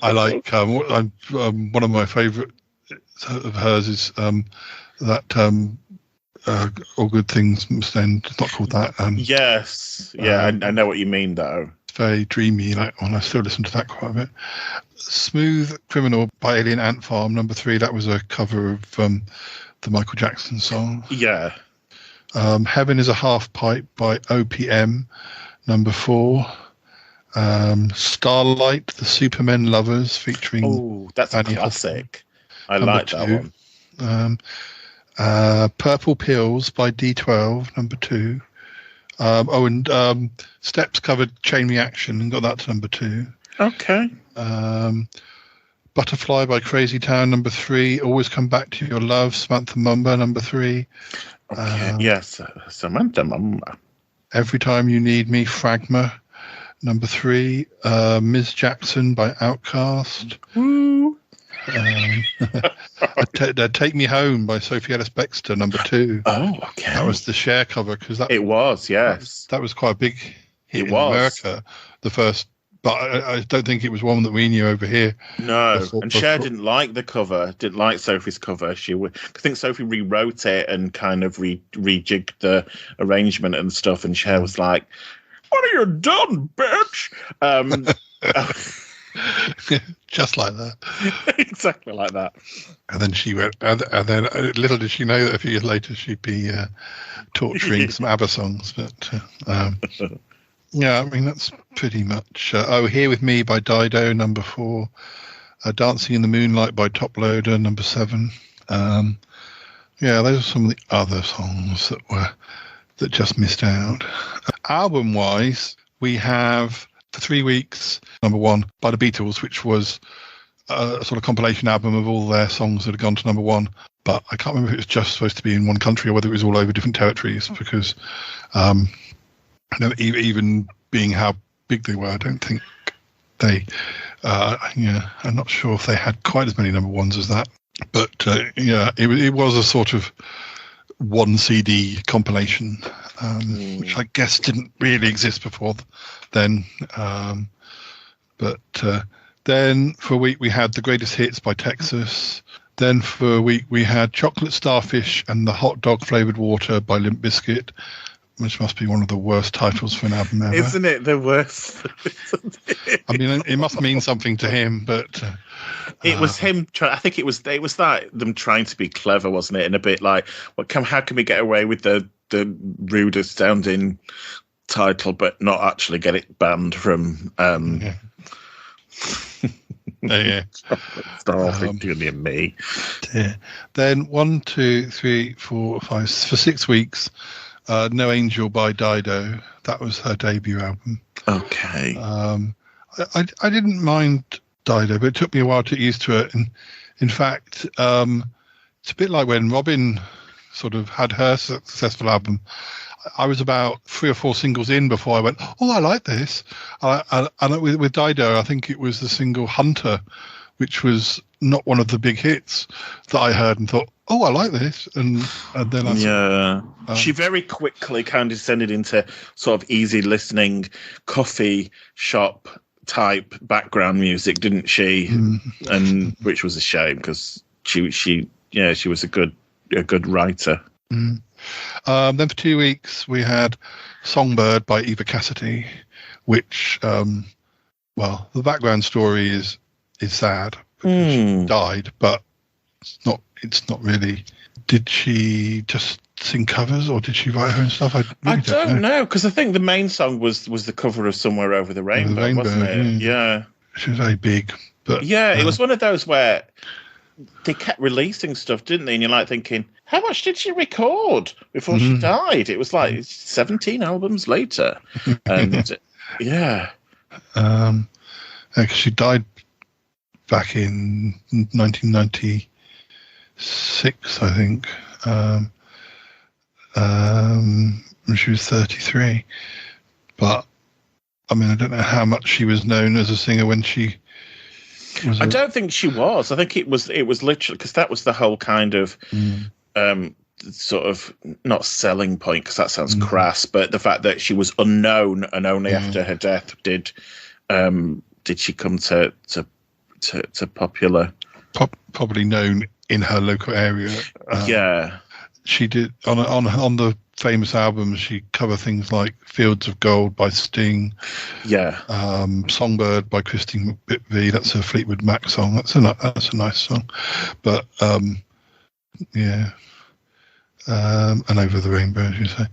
I like one of my favourite of hers is that All Good Things Must End. It's not called that. Yes. Yeah, I know what you mean, though. It's very dreamy, like one. I still listen to that quite a bit. Smooth Criminal by Alien Ant Farm, number 3. That was a cover of the Michael Jackson song. Yeah. Heaven is a Half Pipe by OPM, number 4. Starlight, The Supermen Lovers, featuring. Oh, that's a Annie classic. I number like that 2. one. Purple Pills by D12, number 2. And Steps covered Chain Reaction and got that to number 2. Okay. Butterfly by Crazy Town, number 3. Always Come Back to Your Love, Samantha Mumba, number 3. Okay. Yes, Samantha Mumba. Every Time You Need Me, Fragma, number 3. Ms. Jackson by Outkast. Woo. Take Me Home by Sophie Ellis-Bextor, number 2. Oh, okay. That was the Cher cover, because it was, yes. That was quite a big hit in was. America, the first. But I don't think it was one that we knew over here. No, and Cher didn't like the cover, didn't like Sophie's cover. I think Sophie rewrote it and kind of rejigged the arrangement and stuff, and Cher was like, "What have you done, bitch?" Just like that. Exactly like that. And then she went, and then little did she know that a few years later she'd be torturing some ABBA songs. But yeah, I mean, that's pretty much. Here With Me by Dido, number 4. Dancing in the Moonlight by Top Loader, number 7. Yeah, those are some of the other songs that just missed out. Album-wise, we have for 3 weeks, number 1 by the Beatles, which was a sort of compilation album of all their songs that had gone to number 1. But I can't remember if it was just supposed to be in one country or whether it was all over different territories, because even being how big they were, I don't think they, I'm not sure if they had quite as many number 1s as that. But it was a sort of one CD compilation, which I guess didn't really exist before then. But then for a week we had The Greatest Hits by Texas. Then for a week we had Chocolate Starfish and the Hot Dog Flavored Water by Limp Bizkit, which must be one of the worst titles for an album ever. Isn't it the worst? I mean, it must mean something to him, but it was him. I think it was that them trying to be clever, wasn't it? And a bit like, how can we get away with the rudest sounding title, but not actually get it banned from? Yeah. Starfish and me. Yeah. Then 1, 2, 3, 4, 5 for 6 weeks. No Angel by Dido. That was her debut album. Okay. I didn't mind Dido, but it took me a while to get used to it. And in fact, it's a bit like when Robin sort of had her successful album. I was about 3 or 4 singles in before I went, oh, I like this. And with Dido, I think it was the single Hunter, which was not one of the big hits, that I heard and thought, oh, I like this. And then she very quickly kind of descended into sort of easy listening, coffee shop type background music, didn't she? And which was a shame, because she was a good writer. Then for 2 weeks we had Songbird by Eva Cassidy, which the background story is sad because she died, but it's not really. Did she just sing covers, or did she write her own stuff? I don't know, because I think the main song was the cover of Somewhere Over the Rainbow, wasn't it? Yeah. She was very big, but it was one of those where they kept releasing stuff, didn't they? And you're like thinking, how much did she record before she died? It was like 17 albums later. And because she died back in 1996, I think. When she was 33. But I mean, I don't know how much she was known as a singer when she was. I don't think she was. I think it was literally, because that was the whole kind of sort of, not selling point, because that sounds crass, but the fact that she was unknown, and only after her death did she come to popular. Probably known in her local area. She did on the famous albums. She covered things like "Fields of Gold" by Sting. "Songbird" by Christine McVie. That's a Fleetwood Mac song. That's a nice song. But and "Over the Rainbow," as you say.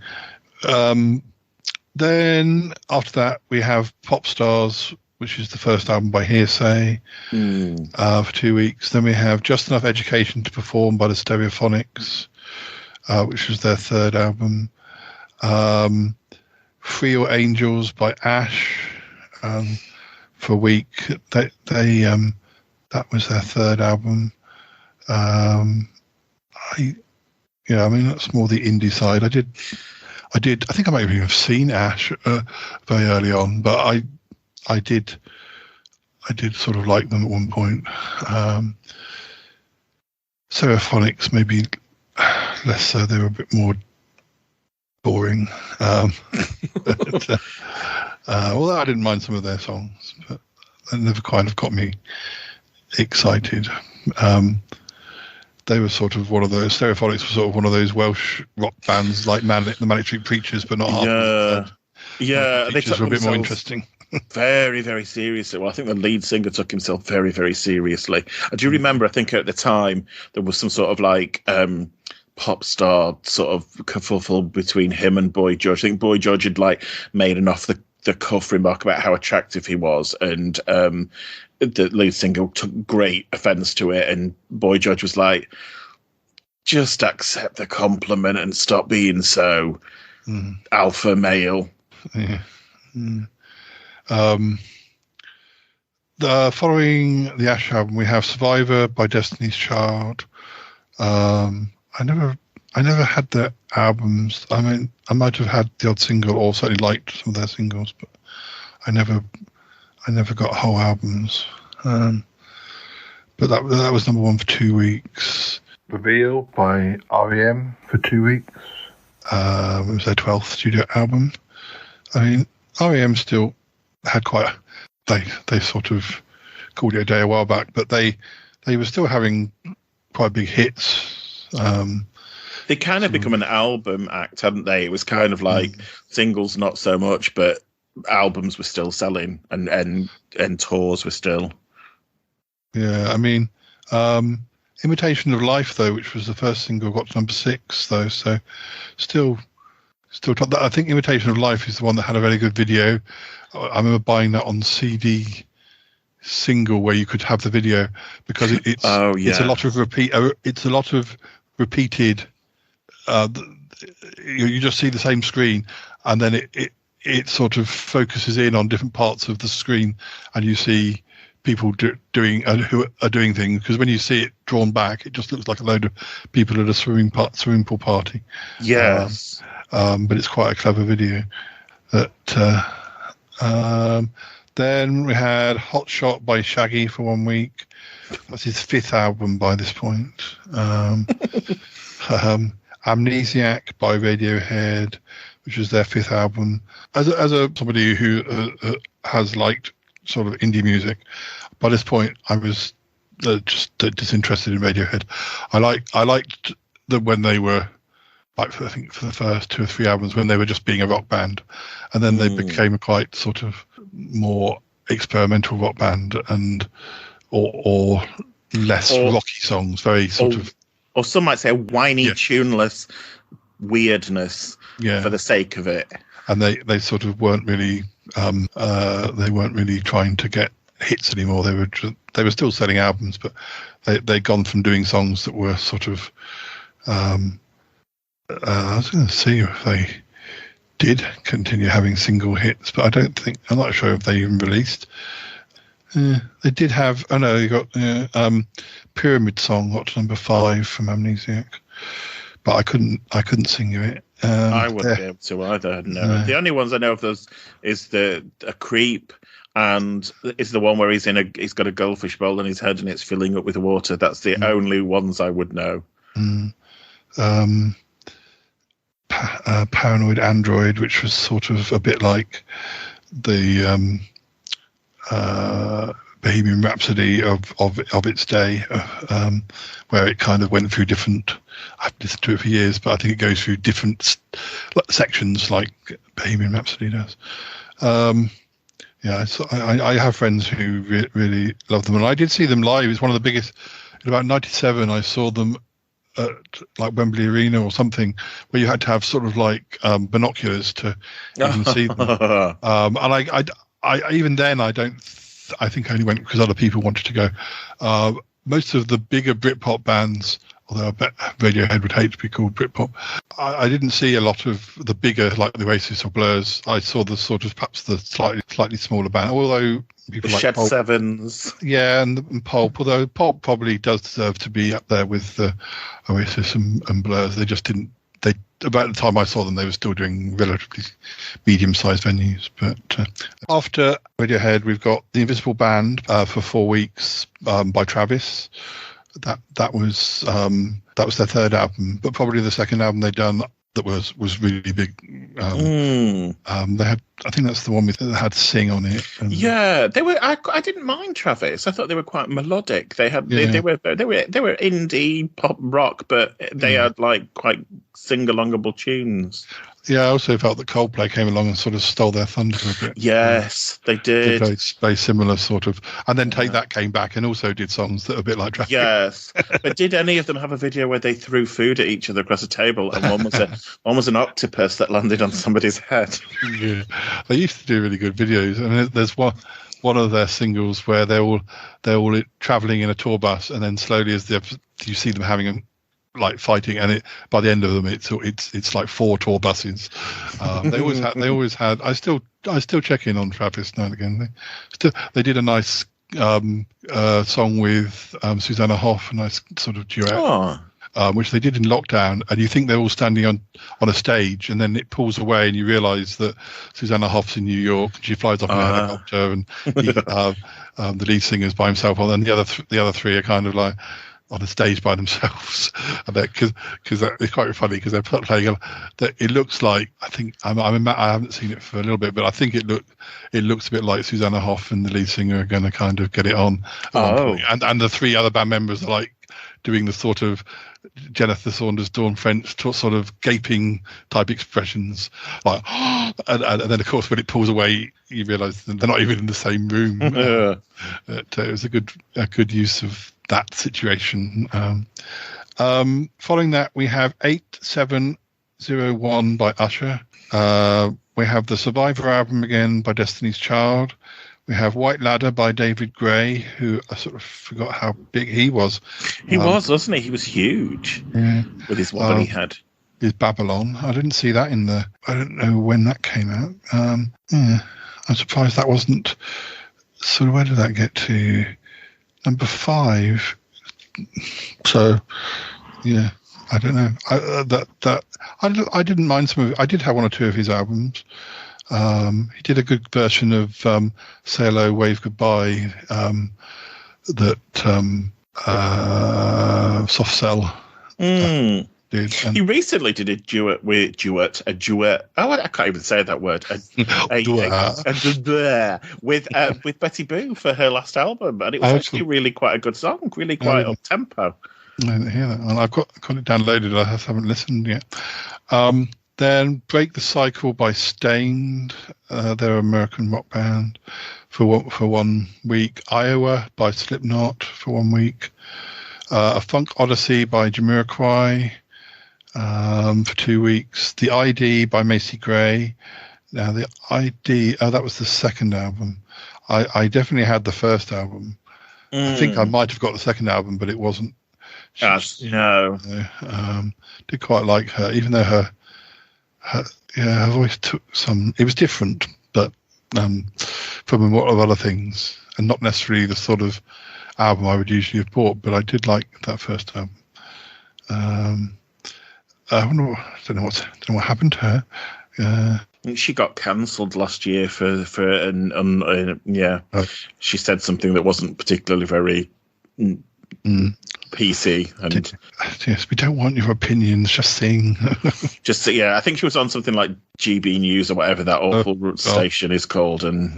Then after that, we have Pop Stars, which is the first album by Hearsay, for 2 weeks. Then we have Just Enough Education to Perform by the Stereophonics, which was their third album. Free Your Angels by Ash, for a week. They that was their third album. I mean, that's more the indie side. I think I might even have seen Ash very early on, but I did sort of like them at one point. Stereophonics maybe less so. They were a bit more boring. Although I didn't mind some of their songs, but they never kind of got me excited. They were sort of one of those. Stereophonics were sort of one of those Welsh rock bands like the Manic Street Preachers, but not half. Yeah, they were a bit more interesting. Very, very seriously. Well, I think the lead singer took himself very, very seriously. I do remember, I think at the time, there was some sort of like pop star sort of kerfuffle between him and Boy George. I think Boy George had like made an off the cuff remark about how attractive he was, and the lead singer took great offence to it, and Boy George was like, just accept the compliment and stop being so alpha male. Yeah. Following the Ash album, we have Survivor by Destiny's Child. I never had their albums. I mean, I might have had the odd single, or certainly liked some of their singles, but I never got whole albums. But that was number one for 2 weeks. Reveal by R.E.M. for 2 weeks. It was their 12th studio album. I mean, R.E.M. still had quite. They sort of called it a day a while back, but they were still having quite big hits. They kind of become an album act, hadn't they? It was kind of like singles, not so much, but albums were still selling, and tours were still. Yeah, I mean, Imitation of Life, though, which was the first single, got to number 6, though. So still top. I think Imitation of Life is the one that had a very good video. I remember buying that on CD single where you could have the video, because it's a lot of repeated. You just see the same screen, and then it sort of focuses in on different parts of the screen, and you see people doing who are doing things. Because when you see it drawn back, it just looks like a load of people at a swimming pool party. Yes, but it's quite a clever video. Then we had Hot Shot by Shaggy for 1 week. That's his 5th album by this point. Amnesiac by Radiohead, which was their 5th album. As somebody who has liked sort of indie music, by this point I was just disinterested in Radiohead. I liked them when they were, like, I think for the first 2 or 3 albums, when they were just being a rock band, and then they became a quite sort of more experimental rock band, or less rocky songs, very sort of. Or some might say whiny, tuneless weirdness for the sake of it. And they sort of weren't really trying to get hits anymore. They were still selling albums, but they'd gone from doing songs that were sort of. I was going to see if they did continue having single hits, but I'm not sure if they even released. They did have. Oh no, you got Pyramid Song got to number 5 from Amnesiac, but I couldn't sing it. I wouldn't be able to either. No, the only ones I know of those is a Creep, and is the one where he's got a goldfish bowl in his head and it's filling up with water. That's the only ones I would know. Paranoid Android, which was sort of a bit like the Bohemian Rhapsody of its day, where it kind of went through different. I've listened to it for years, but I think it goes through different sections like Bohemian Rhapsody does. I have friends who really love them, and I did see them live. It's one of the biggest. In about '97, I saw them at like Wembley Arena or something, where you had to have sort of like binoculars to even see them. And I even then I think I only went because other people wanted to go. Most of the bigger Britpop bands, although I bet Radiohead would hate to be called Britpop, I didn't see a lot of the bigger, like the Oasis or Blurs. I saw the sort of perhaps the slightly smaller band, although people like Shed Pulp, Sevens. yeah, and Pulp, although Pulp probably does deserve to be up there with the Oasis and Blurs. They just didn't. About the time I saw them, they were still doing relatively medium-sized venues. But after Radiohead, we've got The Invisible Band for 4 weeks by Travis. That was their third album, but probably the second album they'd done that was really big. They had, I think that's the one that had Sing on it. Yeah, they were. I didn't mind Travis. I thought they were quite melodic. They had they were indie pop rock, but they had like quite sing-alongable tunes. Yeah, I also felt that Coldplay came along and sort of stole their thunder a bit. Yes, they did. Very similar sort of, and then Take That came back and also did songs that are a bit like Traffic. Yes, but did any of them have a video where they threw food at each other across a table, and one was an octopus that landed on somebody's head? Yeah, they used to do really good videos, and there's one of their singles where they're all traveling in a tour bus, and then slowly as you see them having like fighting, and by the end of them it's like 4 tour buses. They always had. I still check in on Travis now and again. They did a nice song with Susanna Hoff, a nice sort of duet. Which they did in lockdown, and you think they're all standing on a stage, and then it pulls away, and you realise that Susanna Hoff's in New York, and she flies off in a helicopter, and the lead singer's by himself, and then the other 3 are kind of like on a stage by themselves, because it's quite funny because they're playing. It looks like, I think I haven't seen it for a little bit, but I think it looks a bit like Susanna Hoff and the lead singer are going to kind of get it on. And the 3 other band members are like doing the sort of Jennifer Saunders, Dawn French sort of gaping type expressions, like, and then of course when it pulls away, you realise they're not even in the same room. It was a good use of that situation. Following that, we have 8701 by Usher. We have the Survivor album again by Destiny's Child. We have White Ladder by David Gray, who I sort of forgot how big he was. He was, wasn't he? He was huge with his wobbly head. His Babylon. I didn't see that in the. I don't know when that came out. I'm surprised that wasn't. So where did that get to? Number 5. So, yeah, I don't know. I didn't mind some of. I did have 1 or 2 of his albums. He did a good version of Say Hello, Wave Goodbye that Soft Cell did. And he recently did a duet. Oh, I can't even say that word. A duet with Betty Boo for her last album, and it was actually really quite a good song, really quite up tempo. I didn't hear that, and I've got it downloaded. I haven't listened yet. Then Break the Cycle by Stained, they're an American rock band, for 1 week. Iowa by Slipknot for 1 week. A Funk Odyssey by Jamiroquai for 2 weeks. The ID by Macy Gray. Now the ID, that was the second album. I definitely had the first album. I think I might have got the second album, but it wasn't. No. Did quite like her, even though her voice took some. It was different, but from a lot of other things, and not necessarily the sort of album I would usually have bought. But I did like that first album. I don't know what happened to her. She got cancelled last year for she said something that wasn't particularly very PC. And yes, we don't want your opinions. Just sing. I think she was on something like GB News or whatever that awful station is called. And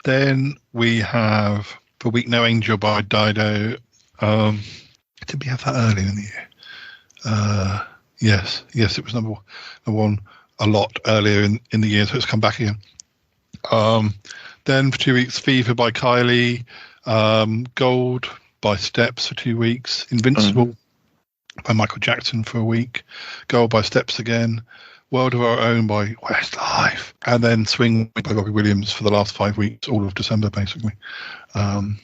then we have For Week No Angel by Dido. Did we have that earlier in the year? Yes, it was number 1 a lot earlier in the year, so it's come back again. Then for 2 weeks, Fever by Kylie, Gold by Steps for 2 weeks, Invincible by Michael Jackson for a week. Girl by Steps Again. World of Our Own by Westlife. And then Swing by Robbie Williams for the last 5 weeks, all of December, basically.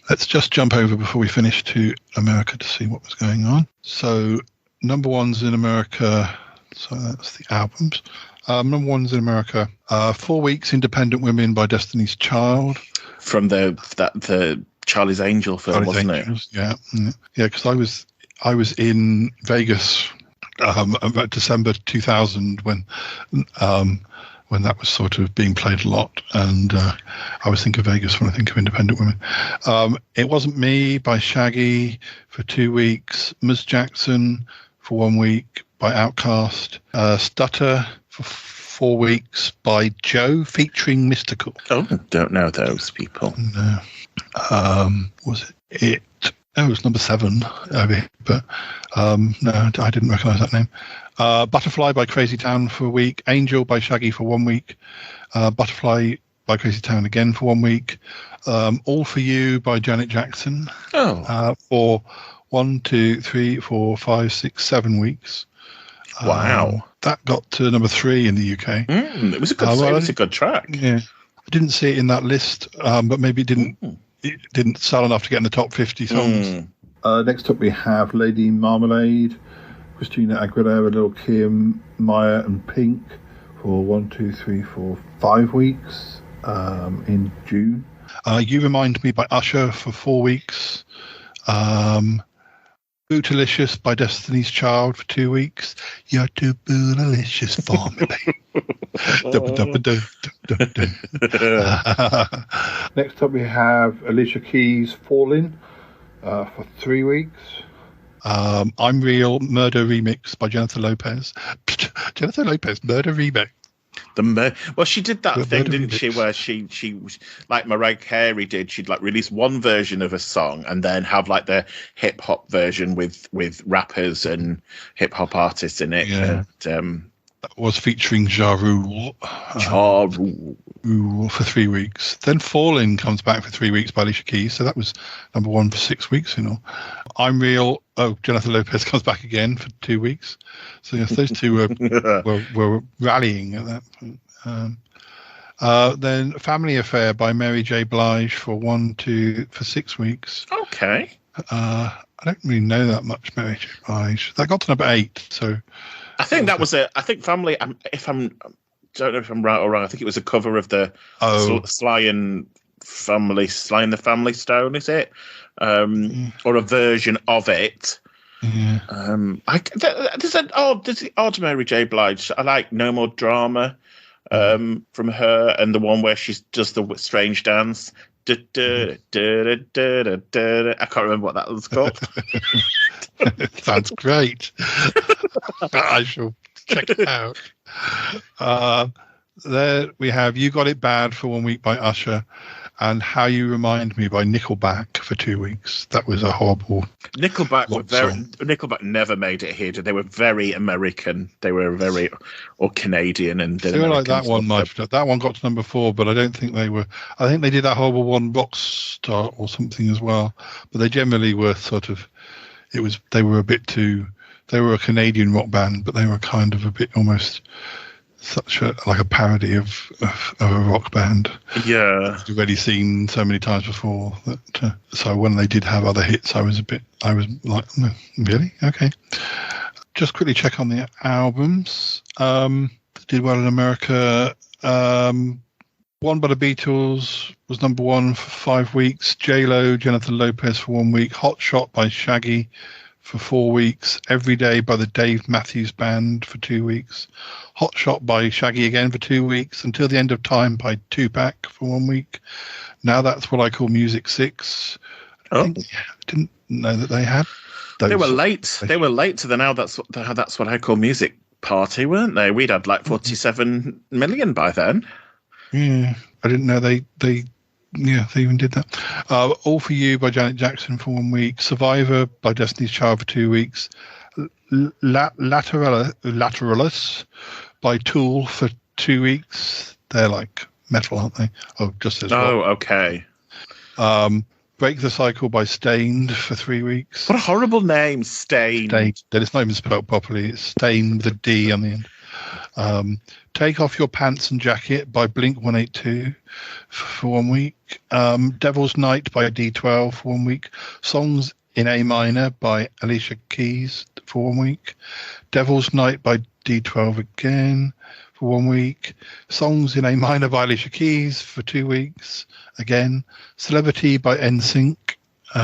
Let's just jump over before we finish to America to see what was going on. So, number ones in America, so that's the albums. Number ones in America, 4 weeks, Independent Women by Destiny's Child. From the Charlie's Angel film, wasn't it? Yeah, because I was in Vegas about December 2000 when that was sort of being played a lot, and I always think of Vegas when I think of Independent Women. It Wasn't Me by Shaggy for 2 weeks. Ms. Jackson for 1 week by Outkast. Stutter for 4 weeks by Joe featuring Mystical. Oh, don't know those people. No. Was it? It was number 7 over here, but no, I didn't recognise that name. Butterfly by Crazy Town for a week. Angel by Shaggy for 1 week. Butterfly by Crazy Town again for 1 week. All For You by Janet Jackson. For 1, 2, 3, 4, 5, 6, 7 weeks. Wow. That got to number 3 in the UK. It was a good. It was a good track. Yeah, I didn't see it in that list, but maybe it didn't sell enough to get in the top 50 songs. Next up we have Lady Marmalade, Christina Aguilera, Lil' Kim, Maya and Pink for 1, 2, 3, 4, 5 weeks in June. You Remind Me by Usher for 4 weeks. Bootylicious by Destiny's Child for 2 weeks. You're too bootylicious for me, babe. Next up we have Alicia Keys' Fallin' for 3 weeks. I'm Real Murder Remix by Jennifer Lopez. Jennifer Lopez Murder Remix. Well, she did that thing, didn't she, where she like Mariah Carey did. She'd like release one version of a song and then have like the hip hop version with rappers and hip hop artists in it. Yeah. And, that was featuring Ja Rule. For 3 weeks. Then Falling comes back for 3 weeks by Alicia Keys. So that was number 1 for 6 weeks, you know. I'm Real. Oh, Jennifer Lopez comes back again for 2 weeks. So yes, those two were rallying at that point. Then Family Affair by Mary J. Blige for 6 weeks. Okay. I don't really know that much Mary J. Blige. That got to number 8. So I think that was I think Family. Don't know if I'm right or wrong. I think it was a cover of the Sly and the Family Stone. Is it? Or a version of it. Yeah. There's an odd Mary J. Blige. I like No More Drama from her, and the one where she does the strange dance. I can't remember what that was called. Sounds great. I shall check it out. There we have You Got It Bad for 1 week by Usher, and How You Remind Me by Nickelback for 2 weeks. That was a horrible. Nickelback never made it here. They were very American. They were very Canadian, and they were like that one. That one got to number 4, but I don't think they were. I think they did that horrible one, Rockstar or something as well. But they generally were sort of. They were a bit too. They were a Canadian rock band, but they were kind of a bit almost like a parody of a rock band. Yeah, I've already seen so many times before that. So when they did have other hits, I was like, no, really? Okay. Just quickly check on the albums. Did well in America. One by the Beatles was number 1 for 5 weeks. J-Lo, Jennifer Lopez for 1 week. Hot Shot by Shaggy for 4 weeks. Every Day by the Dave Matthews Band for 2 weeks. Hot Shot by Shaggy again for 2 weeks. Until the End of Time by Tupac for 1 week. Now That's What I Call Music 6. I didn't know that they had those. They were late. They were late to the Now That's What I Call Music party, weren't they? We'd had like 47 million by then. Yeah, I didn't know they even did that. All For You by Janet Jackson for 1 week. Survivor by Destiny's Child for 2 weeks. Lateralis by Tool for 2 weeks. They're like metal, aren't they? Oh, just as well. Oh, okay. Break the Cycle by Stained for 3 weeks. What a horrible name, Stained. Stained. That it's not even spelled properly. It's Stained with a D on the end. Take Off Your Pants and Jacket by Blink 182 for 1 week. Devil's Night by D12 for 1 week. Songs in A Minor by Alicia Keys for 1 week. Devil's Night by D12 again for 1 week. Songs in A Minor by Alicia Keys for 2 weeks again. Celebrity by NSYNC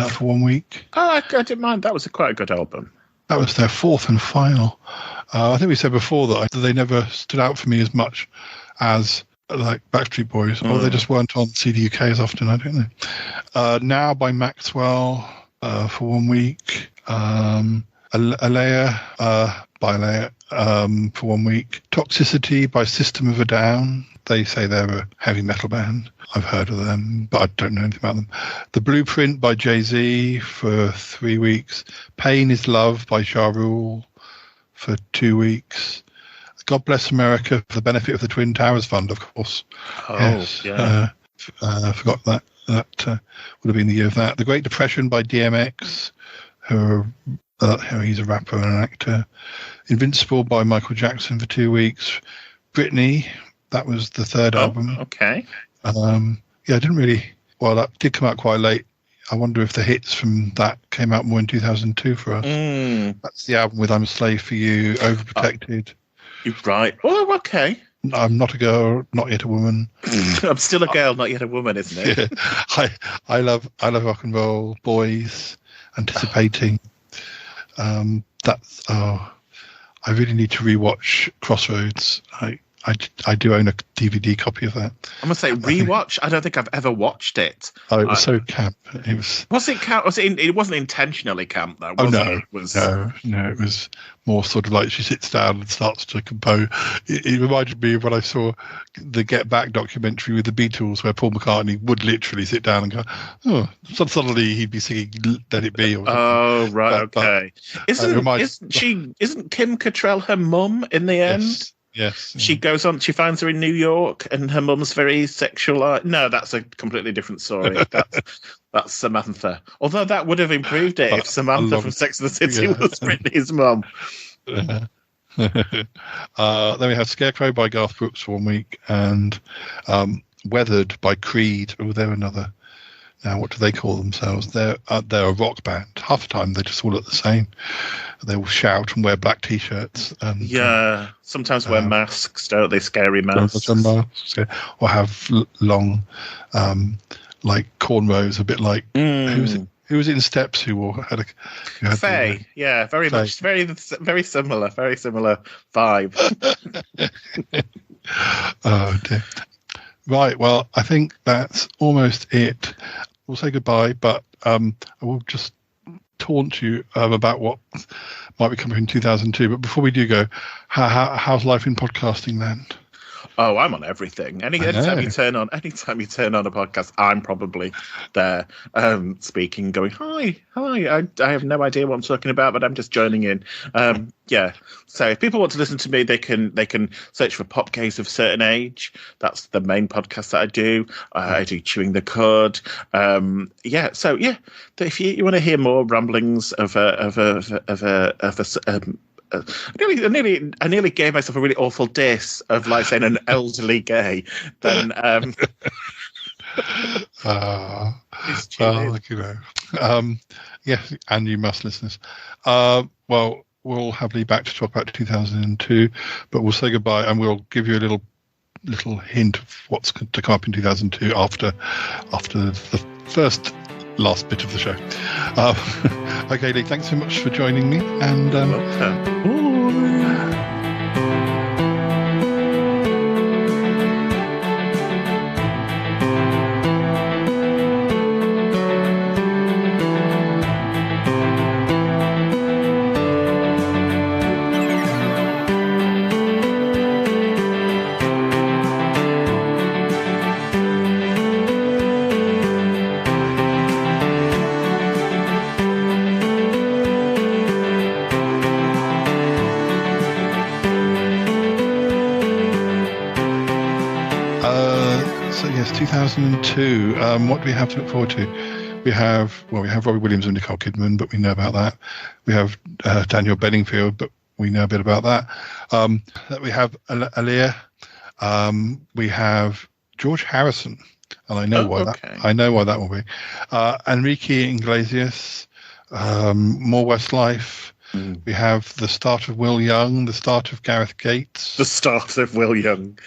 for 1 week. Oh, I didn't mind. That was quite a good album. That was their fourth and final. I think we said before that they never stood out for me as much as like Backstreet Boys, or they just weren't on CD UK as often, I don't know. Now by Maxwell for 1 week. Alea by Alea for 1 week. Toxicity by System of a Down. They say they're a heavy metal band. I've heard of them, but I don't know anything about them. The Blueprint by Jay-Z for 3 weeks. Pain is Love by Ja Rule for 2 weeks. God Bless America for the benefit of the Twin Towers Fund, of course. Oh, yes. yeah. Forgot that. That would have been the year of that. The Great Depression by DMX, he's a rapper and an actor. Invincible by Michael Jackson for 2 weeks. Britney, that was the third album. Okay. Yeah, I didn't really. Well, that did come out quite late. I wonder if the hits from that came out more in 2002 for us. That's the album with I'm a Slave for You, Overprotected. You're right. Oh, okay. I'm not a girl, not yet a woman. I'm still a girl, not yet a woman, isn't it? Yeah. I love rock and roll, Boys, Anticipating. I really need to rewatch Crossroads. I do own a DVD copy of that. I'm gonna say rewatch. I don't think I've ever watched it. Oh, it was so camp. It was. Was it camp? It wasn't intentionally camp though. Was no, it? No. It was more sort of like she sits down and starts to compose. It reminded me of when I saw the Get Back documentary with the Beatles, where Paul McCartney would literally sit down and go, "Oh," suddenly he'd be singing "Let It Be." Or something. Oh, right, okay. Isn't Kim Cattrall her mum in the end? Yes. She goes on, she finds her in New York and her mum's very sexualized. No, that's a completely different story. That's Samantha. Although that would have improved it if Samantha from Sex and the City was Britney's mum. Then we have Scarecrow by Garth Brooks for 1 week and Weathered by Creed. Oh, they're another. Now, what do they call themselves? They're a rock band. Half the time, they just all look the same. They all shout and wear black T-shirts. And, sometimes wear masks, don't they? Scary masks. Or have long, like cornrows, a bit like who was in Steps who had Faye. Yeah, very Faye. Much, very similar vibe. Oh dear. Right, well, I think that's almost it. We'll say goodbye, but I will just taunt you about what might be coming in 2002. But before we do go, how's life in podcasting land? Oh, I'm on everything. Anytime you turn on a podcast, I'm probably there, speaking, going, hi. I have no idea what I'm talking about, but I'm just joining in. Yeah. So if people want to listen to me, they can search for Pop Gaze of Certain Age. That's the main podcast that I do. I do Chewing the Cud. So if you want to hear more ramblings of I nearly gave myself a really awful diss of like saying an elderly gay. Then, yes, and you must, listeners. Well, we'll have Lee back to talk about 2002, but we'll say goodbye and we'll give you a little hint of what's to come up in 2002 after the last bit of the show. Okay, Lee, thanks so much for joining me, and welcome. So yes, 2002. What do we have to look forward to? We have Robbie Williams and Nicole Kidman, but we know about that. We have Daniel Bedingfield, but we know a bit about that. We have Aaliyah. We have George Harrison, and I know why that will be. Enrique Iglesias, More Westlife. We have the start of Will Young, the start of Gareth Gates. The start of Will Young.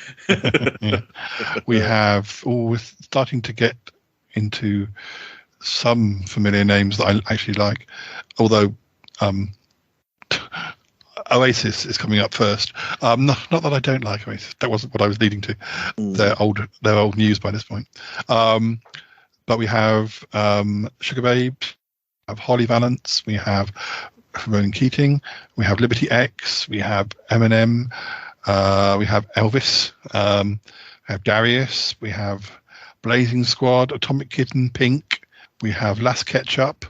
Yeah. We have, we're starting to get into some familiar names that I actually like, although Oasis is coming up first. Not that I don't like Oasis. That wasn't what I was leading to. They're old news by this point. But we have Sugar Babes, we have Holly Valance, we have Ronan Keating, we have Liberty X, we have Eminem, we have Elvis, we have Darius, we have Blazing Squad, Atomic Kitten, Pink, we have Last Ketchup,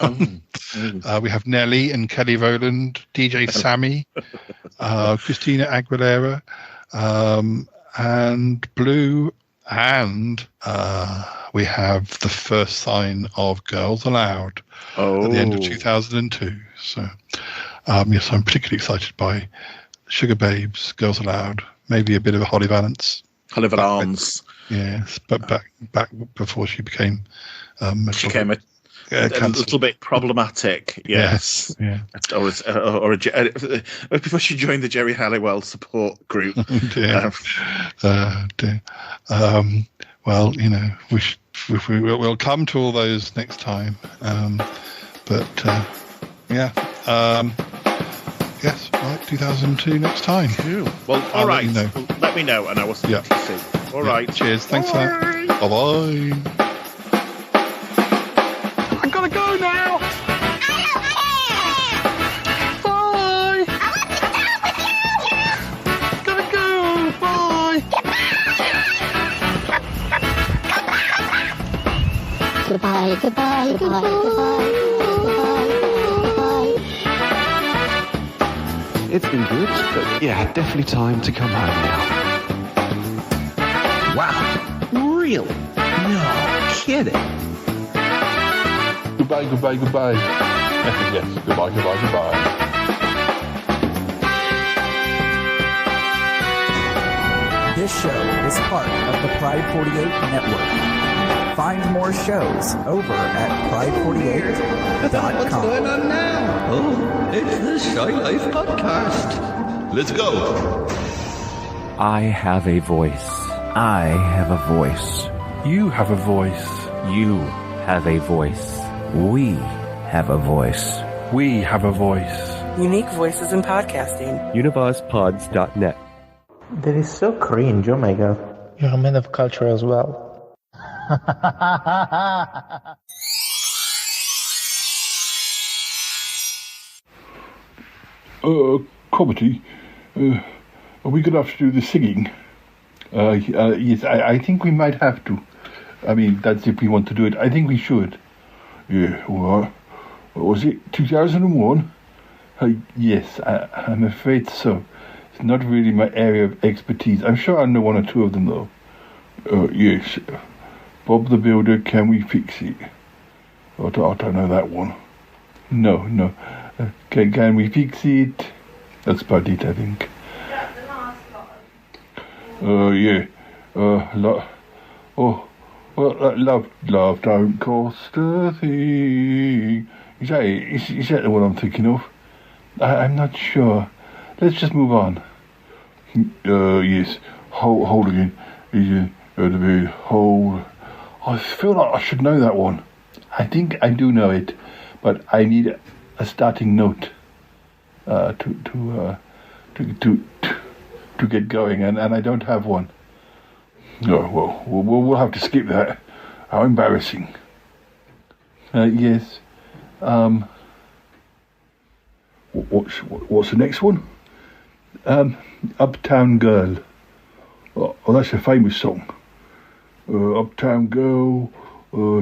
we have Nelly and Kelly Rowland, DJ Sammy, Christina Aguilera, and Blue, and we have the first sign of Girls Aloud at the end of 2002. So, yes, I'm particularly excited by Sugar Babes, Girls Aloud, maybe a bit of a Holly Valance. Holly Valance. Yes, but back before she became a little bit problematic. Yes. Yeah. Or before she joined the Jerry Halliwell support group. Dear. Well, we'll come to all those next time. Yes, right, 2002 next time. Cool. Well, all right. Let me know, and I will see you soon. All right. Cheers. Thanks for that. Bye-bye. I gotta go now. Bye. Gotta go. Bye. Goodbye, goodbye, goodbye, goodbye, goodbye. It's been good, but yeah, definitely time to come home now. Wow. Really? No kidding. Goodbye, goodbye, goodbye. Yes, goodbye, goodbye, goodbye. This show is part of the Pride 48 network. Find more shows over at pride48.com. What's going on now? Oh, it's the Shy Life Podcast. Let's go. I have a voice. I have a voice. You have a voice. You have a voice. We have a voice. We have a voice. Unique voices in podcasting. UnivazPods.net. That is so cringe, oh my god. You're a man of culture as well. Cobbity, are we going to have to do the singing? Yes, I think we might have to. I mean, that's if we want to do it. I think we should. Yeah, well, was it 2001? Yes, I'm afraid so. It's not really my area of expertise. I'm sure I know one or two of them, though. Yes. Bob the Builder, Can We Fix It? I don't know that one. No. Can We Fix It? That's about it, I think. That's the last lot. Yeah. Love don't cost a thing. Is that it? Is that the one I'm thinking of? I'm not sure. Let's just move on. Yes. Hold again. Hold. I feel like I should know that one. I think I do know it, but I need a starting note to get going, and I don't have one. Oh, well, we'll have to skip that. How embarrassing. Yes. What's the next one? Uptown Girl. Oh, that's a famous song. Uptown Girl,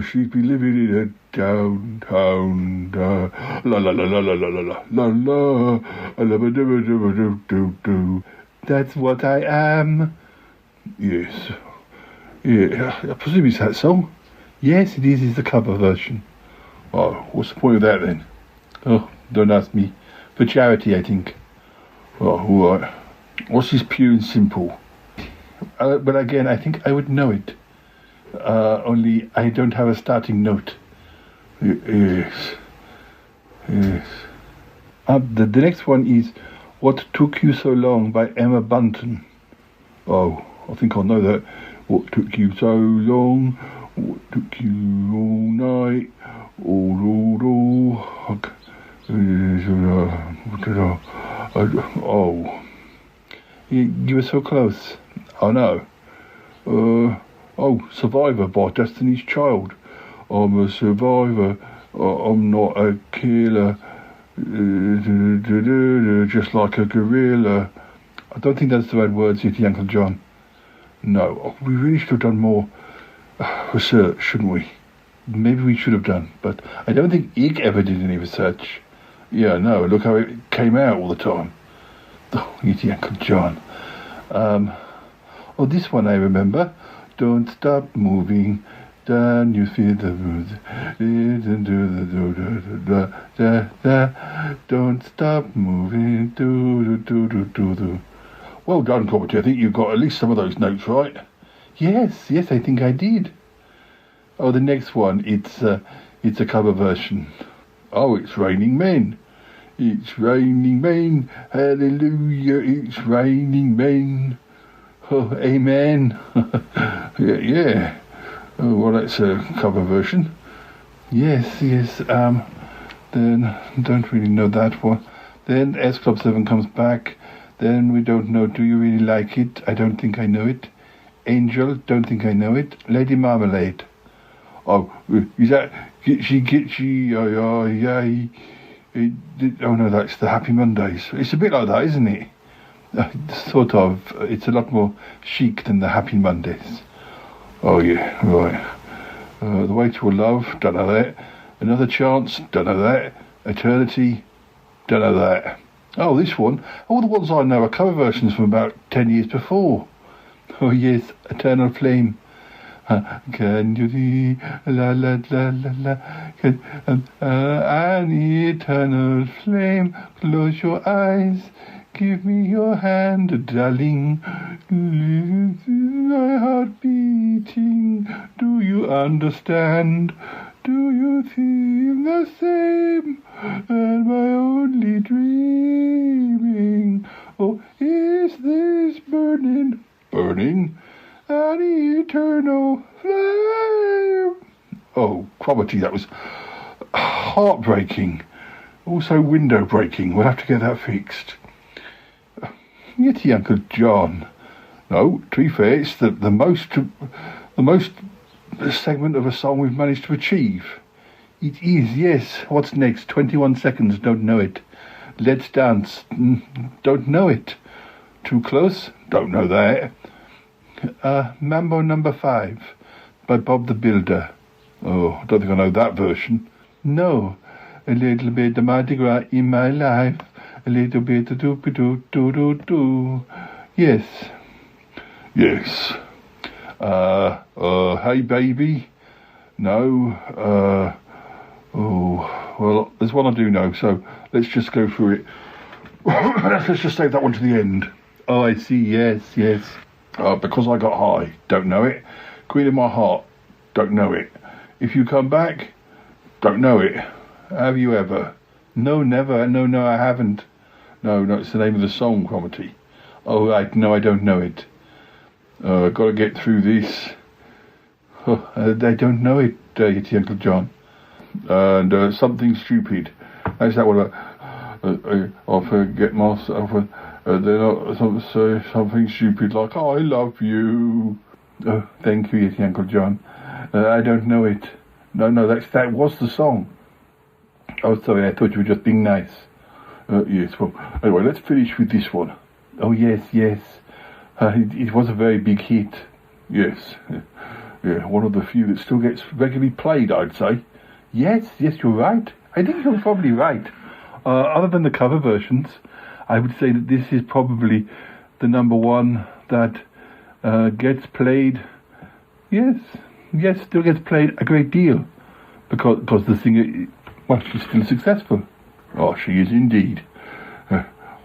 she'd be living in a downtown. La la la la la la la la la la. That's what I am. Yes. Yeah, I presume it's that song. Yes, it is. It's the cover version. Oh, what's the point of that then? Oh, don't ask me. For charity, I think. Oh, all right. What's this pure and simple? But again, I think I would know it. Only I don't have a starting note. Yes. Yes. The next one is What Took You So Long by Emma Bunton. Oh, I think I know that. What took you so long? What took you all night? Oh, you were so close. Oh no. Survivor by Destiny's Child. I'm a survivor. I'm not a killer. Just like a gorilla. I don't think that's the right words, Yeti Uncle John. No, we really should have done more research, shouldn't we? Maybe we should have done, but I don't think Ig ever did any research. Yeah, no, look how it came out all the time. Oh, Yeti Uncle John. This one I remember. Don't stop moving. Then you feel the don't stop moving. Well done, Corbett. I think you've got at least some of those notes right. Yes, I think I did. Oh, the next one, it's a cover version. Oh, it's Raining Men. It's raining men. Hallelujah, it's raining men. Oh, amen. yeah. Oh, well, that's a cover version. Yes. Then, don't really know that one. Then S Club 7 comes back. Then we don't know, do you really like it? I don't think I know it. Angel, don't think I know it. Lady Marmalade. Oh, is that Gitchy, oh no, that's the Happy Mondays. It's a bit like that, isn't it? Sort of. It's a lot more chic than the Happy Mondays. Oh yeah, right. The Way to a Love, don't know that. Another Chance, don't know that. Eternity, don't know that. Oh, this one. All the ones I know are cover versions from about 10 years before. Oh yes, Eternal Flame. Can you see la la la la la? An eternal flame. Close your eyes. Give me your hand, darling. My heart beating. Do you understand? Do you feel the same? Am I only dreaming? Oh, is this burning? An eternal flame. Oh, Cromitty, that was heartbreaking. Also window breaking. We'll have to get that fixed. Yeti Uncle John. No, to be fair, it's the most segment of a song we've managed to achieve. It is, yes. What's next? 21 seconds, don't know it. Let's Dance, don't know it. Too Close, don't know that. Mambo Number 5 by Bob the Builder. Oh, I don't think I know that version. No. A little bit of Mardi Gras in my life. A little bit of do-be-do-do-do-do. Yes. Hey Baby. No. Well, there's one I do know, so let's just go through it. Let's just save that one to the end. Oh, I see, yes. Because I Got High, don't know it. Queen of My Heart, don't know it. If You Come Back, don't know it. Have you ever? No, never. No, I haven't. No, it's the name of the song, Cromitty. Oh, right, no, I don't know it. Got to get through this. I don't know it, Yeti Uncle John. And Something Stupid. That's that one. I'll forget myself. Then I'll say something stupid like, I love you. Thank you, Yeti Uncle John. I don't know it. No, that was the song. Oh, sorry, I thought you were just being nice. Yes, well, anyway, let's finish with this one. Oh, yes. It was a very big hit. Yes. Yeah, one of the few that still gets regularly played, I'd say. Yes, you're right. I think you're probably right. Other than the cover versions, I would say that this is probably the number one that gets played. Yes, Yes, still gets played a great deal because the singer, well, she's still successful. Oh, she is indeed.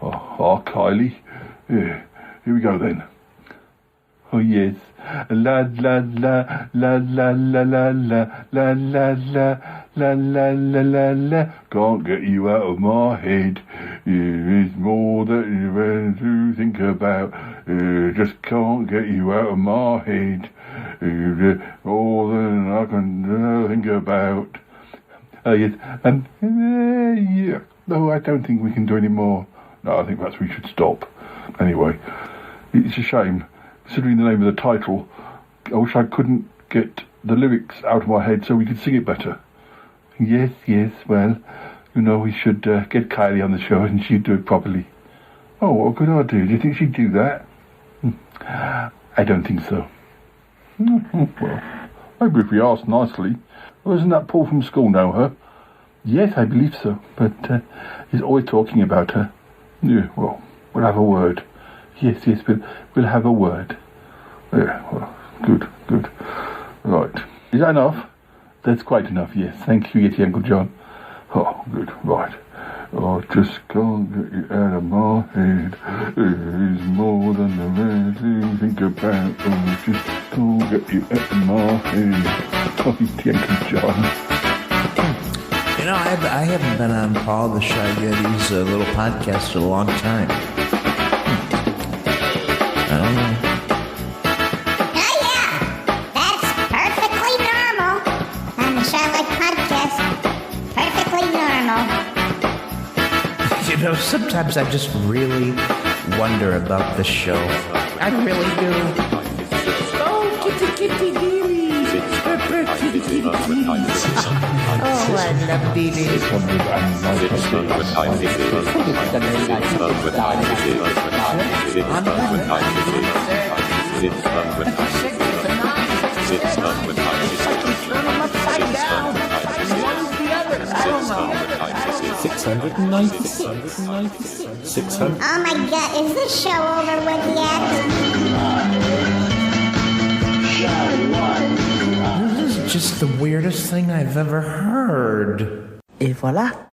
Kylie. Here we go then. Oh yes. La la la la la la la la la la la la la la la la. Can't get you out of my head. It's more that you have to think about. Just can't get you out of my head. More than I can think about. Yes. Yeah. No, I don't think we can do any more. No, I think perhaps we should stop. Anyway, it's a shame. Considering the name of the title, I wish I couldn't get the lyrics out of my head so we could sing it better. Yes, well, we should get Kylie on the show and she'd do it properly. Oh, what could I do? Do you think she'd do that? I don't think so. Well, maybe if we asked nicely. Wasn't that Paul from school know her? Yes, I believe so, but he's always talking about her. Yeah, well, we'll have a word. Yes, we'll have a word. Yeah, well, good. Right. Is that enough? That's quite enough, yes. Thank you, Yeti Uncle John. Oh, good, right. I just can't get you out of my head. It's more than the rest to think about. I just can't get you out of my head. Oh, Yeti Uncle John. I haven't been on Paul the Shy Yeti's little podcast in a long time. I don't know. Oh yeah, that's perfectly normal on the Shy Life podcast. Perfectly normal. Sometimes I just really wonder about the show. I really do. Oh, kitty, Dee. Oh, I love Dee Dee. Oh my god, is this show over with yet? This is just the weirdest thing I've ever heard. Et voilà.